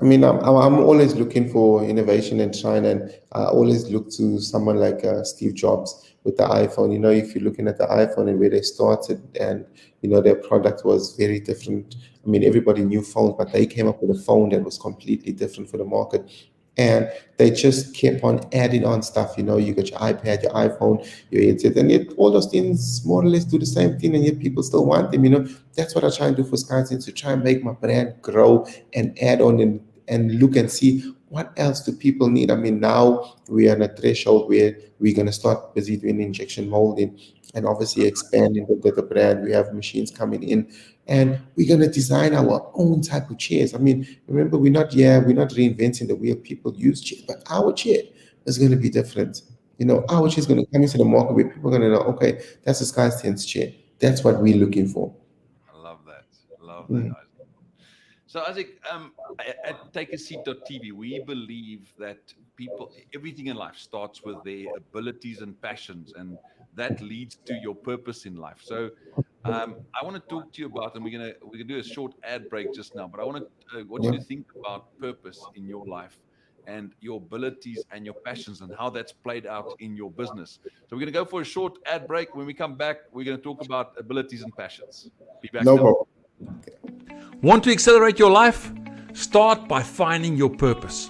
Speaker 2: I mean, I'm always looking for innovation in China, and I always look to someone like Steve Jobs with the iPhone. If you're looking at the iPhone and where they started, and their product was very different. I mean, everybody knew phones, but they came up with a phone that was completely different for the market. And they just kept on adding on stuff. You got your iPad, your iPhone, your headset, and yet all those things more or less do the same thing, and yet people still want them. That's what I try and do for Skytents, to try and make my brand grow and add on, and look and see what else do people need. I mean, now we are on a threshold where we're going to start busy doing injection molding, and obviously expanding the brand. We have machines coming in, and we're going to design our own type of chairs. I mean, remember, we're not reinventing the wheel. People use chairs, but our chair is going to be different. Our chair is going to come into the market where people are going to know, okay, that's a Skysense chair. That's what we're looking for.
Speaker 1: I love that. Love that,
Speaker 2: Mm.
Speaker 1: Isaac. So, Isaac, at TakeASeat.tv, we believe that everything in life starts with their abilities and passions, and that leads to your purpose in life. So, I want to talk to you about, and we're gonna do a short ad break just now. But I want you
Speaker 2: Yeah.
Speaker 1: to think about purpose in your life and your abilities and your passions and how that's played out in your business. So we're gonna go for a short ad break. When we come back, we're gonna talk about abilities and passions. Be back
Speaker 2: No
Speaker 1: now.
Speaker 2: problem.
Speaker 1: Want to accelerate your life? Start by finding your purpose.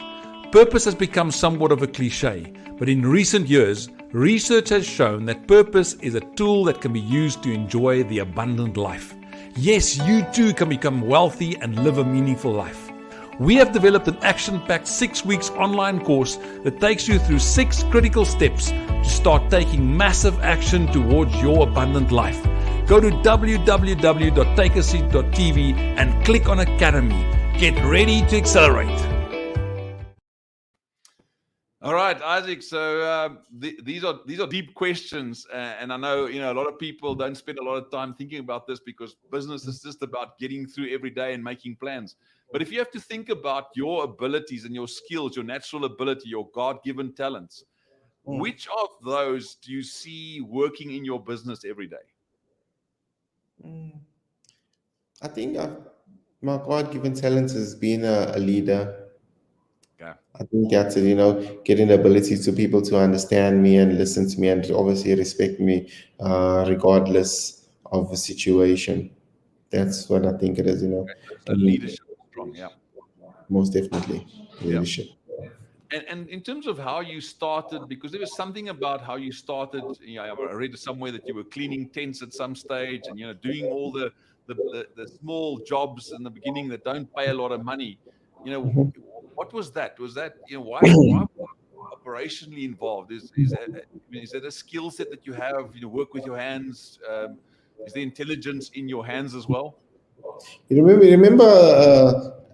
Speaker 1: Purpose has become somewhat of a cliche, but in recent years, research has shown that purpose is a tool that can be used to enjoy the abundant life. Yes, you too can become wealthy and live a meaningful life. We have developed an action-packed 6 weeks online course that takes you through 6 critical steps to start taking massive action towards your abundant life. Go to www.takeaseat.tv and click on Academy. Get ready to accelerate. All right, Isaac. So these are deep questions, and I know a lot of people don't spend a lot of time thinking about this because business is just about getting through every day and making plans. But if you have to think about your abilities and your skills, your natural ability, your God-given talents, which of those do you see working in your business every day?
Speaker 2: I think my God-given talent is being a leader.
Speaker 1: Okay.
Speaker 2: I think that's it, getting the ability to people to understand me and listen to me and obviously respect me, regardless of the situation. That's what I think it is.
Speaker 1: So
Speaker 2: And
Speaker 1: leadership is strong, yeah.
Speaker 2: most definitely
Speaker 1: Yeah.
Speaker 2: leadership.
Speaker 1: And in terms of how you started, because there was something about how you started. I read somewhere that you were cleaning tents at some stage, and doing all the small jobs in the beginning that don't pay a lot of money.
Speaker 2: Mhm.
Speaker 1: What was that? Was that why operationally involved? Is that a skill set that you have? Work with your hands. Is there intelligence in your hands as well?
Speaker 2: You remember,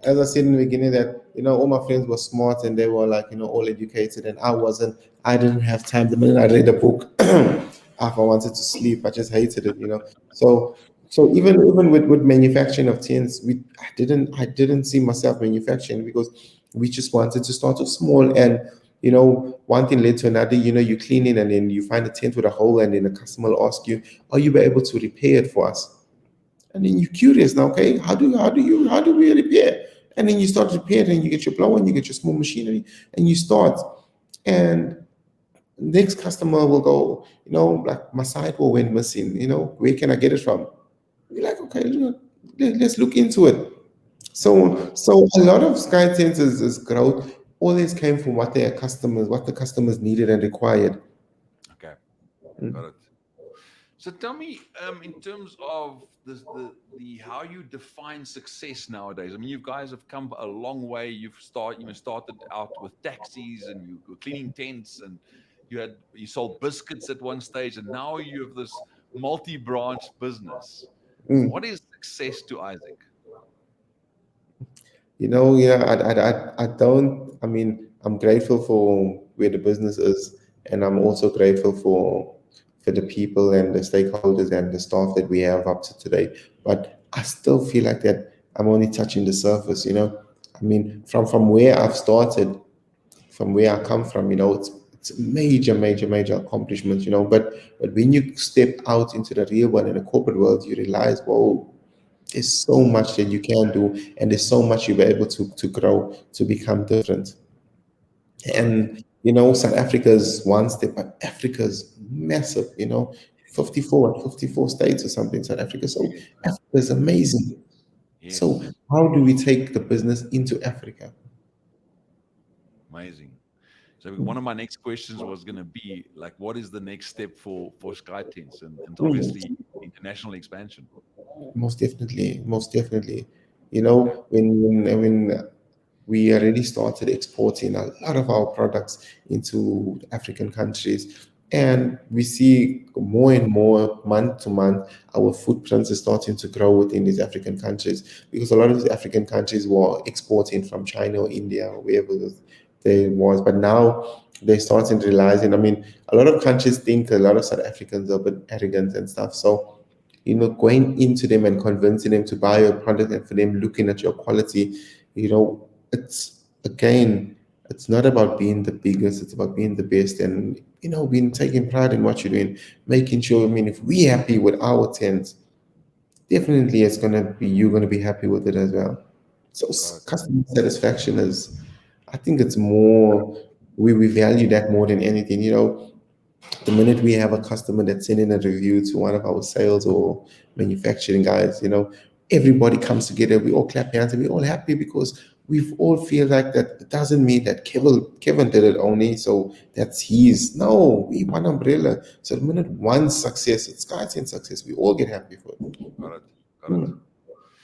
Speaker 2: as I said in the beginning, that all my friends were smart and they were like all educated, and I wasn't. I didn't have time. The minute I read a book, if I wanted to sleep, I just hated it. So even with manufacturing of tins, I didn't see myself manufacturing because we just wanted to start off small, and one thing led to another. You clean it and then you find a tent with a hole, and then the customer will ask you, "Are you able to repair it for us?" And then you're curious now, okay, how do we repair? And then you start repairing, you get your blower, and you get your small machinery, and you start. And next customer will go, like my sidewall went missing, where can I get it from? You're like, okay, let's look into it. So a lot of Skytents' growth always came from what the customers needed and required.
Speaker 1: Okay, got it. So tell me, in terms of the how you define success nowadays. I mean, you guys have come a long way. You started out with taxis, and you were cleaning tents, and you sold biscuits at one stage, and now you have this multi-branch business. What
Speaker 2: Mm.
Speaker 1: is success to Isaac?
Speaker 2: I don't. I mean, I'm grateful for where the business is, and I'm also grateful for the people and the stakeholders and the staff that we have up to today. But I still feel like that I'm only touching the surface. I mean, from where I've started, from where I come from, it's a major, major, major accomplishment. But when you step out into the real world in the corporate world, you realize, whoa, there's so much that you can do, and there's so much you'll be able to grow to become different.
Speaker 1: Got it.
Speaker 2: And South Africa's one step, but Africa's massive. 54 states or something. South Africa, so Africa is amazing. So
Speaker 1: Yes,
Speaker 2: how do we take the business into Africa?
Speaker 1: amazing. So one of my next questions was going to be like, what is the next step for Skytents, and obviously international expansion?
Speaker 2: Most definitely, most definitely. When we already started exporting a lot of our products into African countries, and we see more and more month to month our footprints is starting to grow within these African countries, because a lot of these African countries were exporting from China or India or wherever they was, but now they're starting to realizing. I mean, a lot of countries think a lot of South Africans are a bit arrogant and stuff, so going into them and convincing them to buy your product, and for them looking at your quality, it's again, it's not about being the biggest, it's about being the best, and being taking pride in what you're doing, making sure, I mean, if we're happy with our tents, definitely it's gonna be you're gonna be happy with it as well. So
Speaker 1: Got it.
Speaker 2: customer satisfaction is, I think it's more, we value that more than anything. The minute we have a customer that's sending a review to one of our sales or manufacturing guys, everybody comes together. We all clap hands and we're all happy because we all feel like that. It doesn't mean that Kevin did it only, so that's his. No, we one umbrella. So the minute one success, it's Skytents success. We all get happy for it.
Speaker 1: Got it. Got it.
Speaker 2: Mm,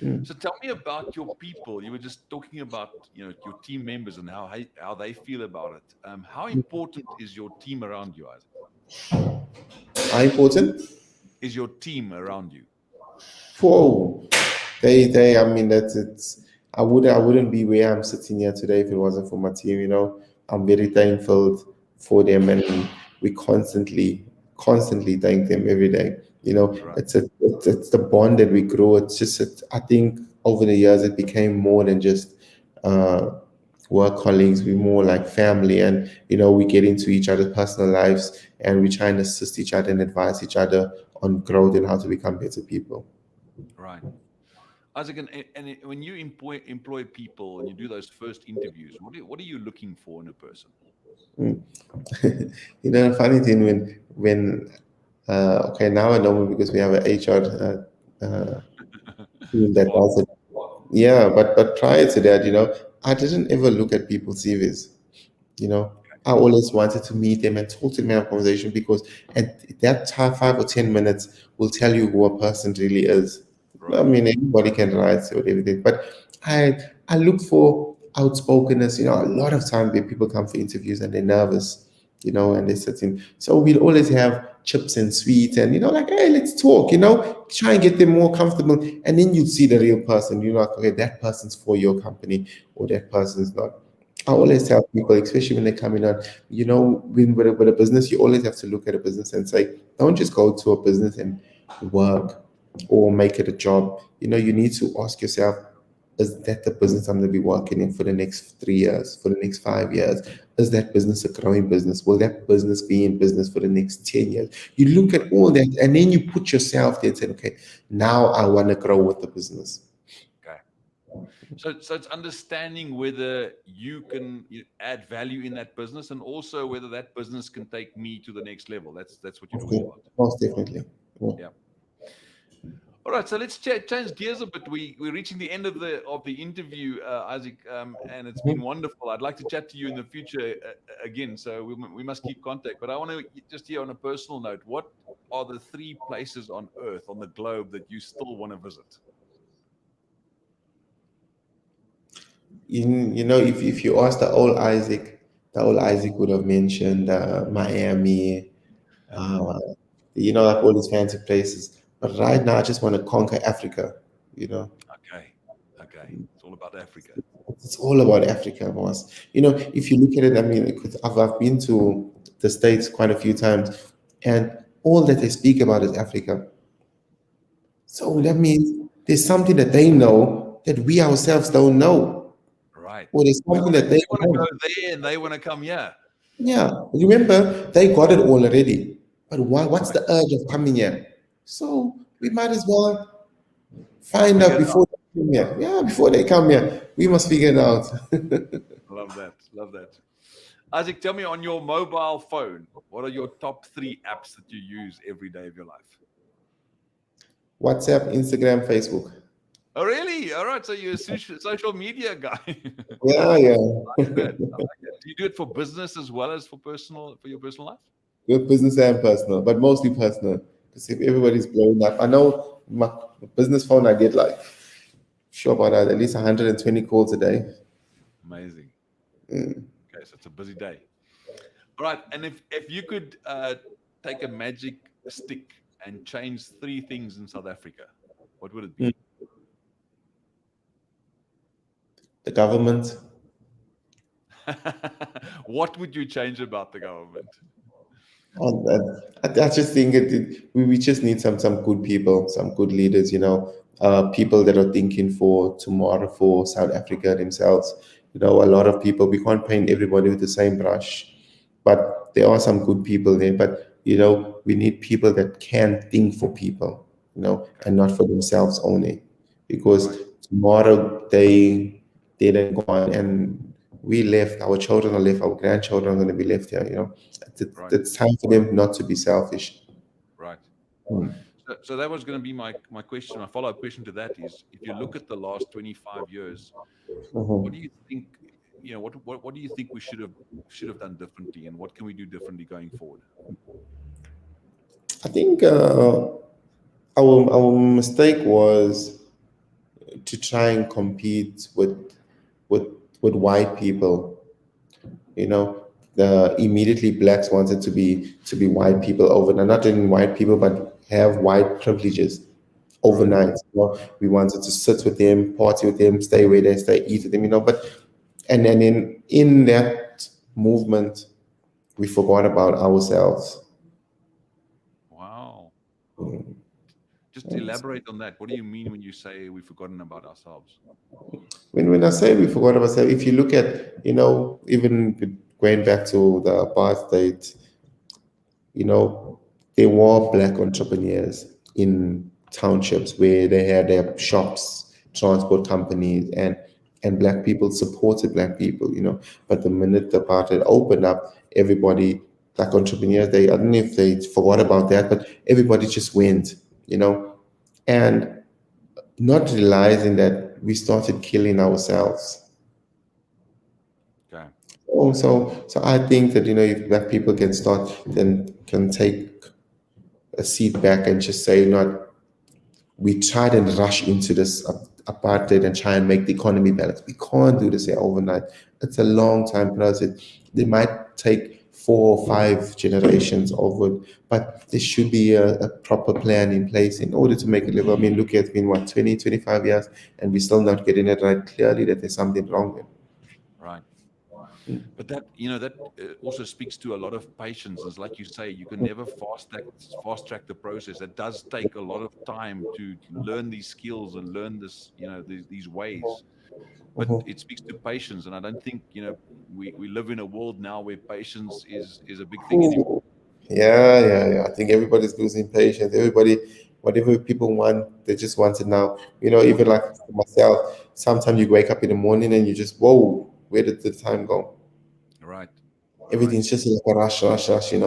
Speaker 2: mm.
Speaker 1: So tell me about your people. You were just talking about your team members and how they feel about it. How important is your team around you, Isaac?
Speaker 2: How important?
Speaker 1: Is your team around you?
Speaker 2: Whoa. I mean, that's it's. I wouldn't be where I'm sitting here today if it wasn't for my team. I'm very thankful for them, and we constantly thank them every day.
Speaker 1: Right.
Speaker 2: It's the bond that we grow. I think over the years it became more than just uh, work colleagues. We're more like family, and we get into each other's personal lives, and we try and assist each other and advise each other on growth and how to become better people.
Speaker 1: Right. Isaac, and when you employ people and you do those first interviews, what are you looking for in a person?
Speaker 2: Mm. The funny thing when okay, now I know because we have an HR team that
Speaker 1: Wow.
Speaker 2: does it. Yeah, but prior to that, I didn't ever look at people's CVs. You know, I always wanted to meet them and talk to them, have a conversation, because at that time, 5 or 10 minutes will tell you who a person really is. I
Speaker 1: Right.
Speaker 2: mean, anybody can write or everything, but I I look for outspokenness. A lot of time when people come for interviews and they're nervous, and they're sitting. So we'll always have chips and sweets, and like, hey, let's talk. Try and get them more comfortable, and then you see the real person. Like, okay, that person's for your company, or that person's not. I always tell people, especially when they're coming on, with a business, you always have to look at a business and say, don't just go to a business and work or make it a job. You need to ask yourself, is that the business I'm going to be working in for the next 3 years, for the next 5 years? Is that business a growing business? Will that business be in business for the next 10 years? You look at all that and then you put yourself there and say, okay, now I want to grow with the business.
Speaker 1: Okay. So it's understanding whether you can add value in that business, and also whether that business can take me to the next level. That's what you're talking about.
Speaker 2: Most definitely. Yeah.
Speaker 1: Yeah. All right, so let's change gears a bit. We're reaching the end of the interview, Isaac, and it's been wonderful. I'd like to chat to you in the future again, so we must keep contact. But I want to just hear on a personal note, what are the 3 places on Earth, on the globe, that you still want to visit?
Speaker 2: If you ask the old Isaac would have mentioned Miami, uh, like all these fancy places. But right now, I just want to conquer Africa. You know,
Speaker 1: Okay, okay, it's all about Africa.
Speaker 2: it's all about Africa, boss. If you look at it, I mean, I've been to the States quite a few times, and all that they speak about is Africa. So that means there's something that they know that we ourselves don't know,
Speaker 1: Right.
Speaker 2: or there's
Speaker 1: We
Speaker 2: something
Speaker 1: want to
Speaker 2: that they
Speaker 1: we want to
Speaker 2: know.
Speaker 1: go there, and they want to come here.
Speaker 2: Yeah, remember they got it all already. But what's
Speaker 1: Right.
Speaker 2: the urge of coming here? So we might as well find
Speaker 1: Figure
Speaker 2: out
Speaker 1: it out.
Speaker 2: before they come here. Yeah, before they come here, we must figure it out.
Speaker 1: Love that. Love that. Isaac, tell me, on your mobile phone, what are your top 3 apps that you use every day of your life?
Speaker 2: WhatsApp, Instagram, Facebook.
Speaker 1: Oh, really? All right. So you're a social media guy.
Speaker 2: Yeah, yeah.
Speaker 1: Like that. I like that. Do you do it for business as well as for your personal life?
Speaker 2: Good business and personal, but mostly personal. Because if everybody's blowing up, I know my business phone, I get like, sure about that, at least 120 calls a day.
Speaker 1: Amazing.
Speaker 2: Mm.
Speaker 1: Okay, so it's a busy day. All right. And if you could take a magic stick and change 3 things in South Africa, what would it be?
Speaker 2: The government.
Speaker 1: What would you change about the government?
Speaker 2: I just think we just need some good people, some good leaders, people that are thinking for tomorrow for South Africa themselves. A lot of people, we can't paint everybody with the same brush, but there are some good people there. But, we need people that can think for people.
Speaker 1: Okay.
Speaker 2: and not for themselves only, because
Speaker 1: Right.
Speaker 2: tomorrow they didn't go on and we left, our children are left, our grandchildren are going to be left here.
Speaker 1: Right.
Speaker 2: It's time for them not to be selfish.
Speaker 1: Right.
Speaker 2: Mm.
Speaker 1: So that was going to be my question. My follow-up question to that is, if you look at the last 25 years, what
Speaker 2: Mhm.
Speaker 1: do you think, what do you think we should have done differently, and what can we do differently going forward?
Speaker 2: I think our mistake was to try and compete with with white people. You know, the immediately blacks wanted to be white people overnight, not even white people, but have white privileges
Speaker 1: Right.
Speaker 2: overnight. We wanted to sit with them, party with them, stay where they stay, eat with them. But and then in that movement, we forgot about ourselves.
Speaker 1: Wow.
Speaker 2: Mm.
Speaker 1: Just elaborate on that. What do you mean when you say we've forgotten about ourselves?
Speaker 2: When I say we forgot about ourselves, if you look at, even going back to the apartheid, you know, there were black entrepreneurs in townships where they had their shops, transport companies, and black people supported black people. But the minute the apartheid opened up, everybody, black entrepreneurs, I don't know if they forgot about that, but everybody just went, and not realizing that we started killing ourselves.
Speaker 1: Okay.
Speaker 2: So I think that, if black people can start, then can take a seat back and just say, not, we tried and rush into this apartheid and try and make the economy balance. We can't do this here overnight. It's a long time process. They might take 4 or 5 generations over, but there should be a proper plan in place in order to make it live. I mean, look, it's been what, 20, 25 years, and we're still not getting it right. Clearly that there's something wrong there.
Speaker 1: Right. But that also speaks to a lot of patience. It's like you say, you can never fast track the process. It does take a lot of time to learn these skills and learn these ways. But
Speaker 2: Mhm.
Speaker 1: it speaks to patience, and I don't think we live in a world now where patience is a big thing anymore.
Speaker 2: Ooh. Yeah, yeah, yeah. I think everybody's losing patience. Everybody, whatever people want, they just want it now. Even like for myself, sometimes you wake up in the morning and you just, whoa, where did the time go?
Speaker 1: Right. Right.
Speaker 2: Everything's just like a rush, rush, rush. There's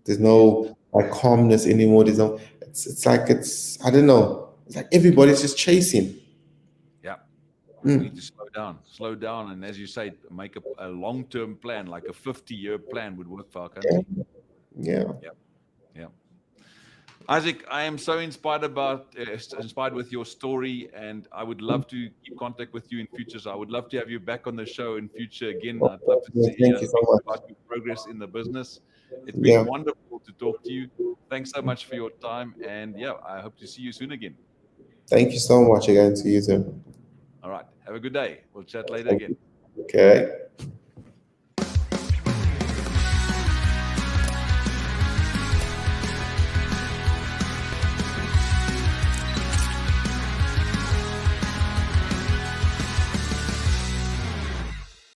Speaker 1: Yes.
Speaker 2: no like calmness anymore. It's like, I don't know. It's like everybody's just chasing.
Speaker 1: Yeah. We need
Speaker 2: Mm.
Speaker 1: to slow down, and as you say, make a long-term plan, like a 50-year plan would work for our
Speaker 2: Yeah,
Speaker 1: country.
Speaker 2: yeah.
Speaker 1: Yeah. Yeah. Isaac, I am so inspired with your story, and I would love to keep contact with you in future. So I would love to have you back on the show in future again. I'd love to
Speaker 2: Yeah,
Speaker 1: see,
Speaker 2: thank you so
Speaker 1: speak
Speaker 2: much.
Speaker 1: about your progress in the business. It's been
Speaker 2: Yeah.
Speaker 1: wonderful to talk to you. Thanks so much for your time, and yeah, I hope to see you soon again.
Speaker 2: Thank you so much again to you too.
Speaker 1: All right, have a good day. We'll chat later again.
Speaker 2: Okay.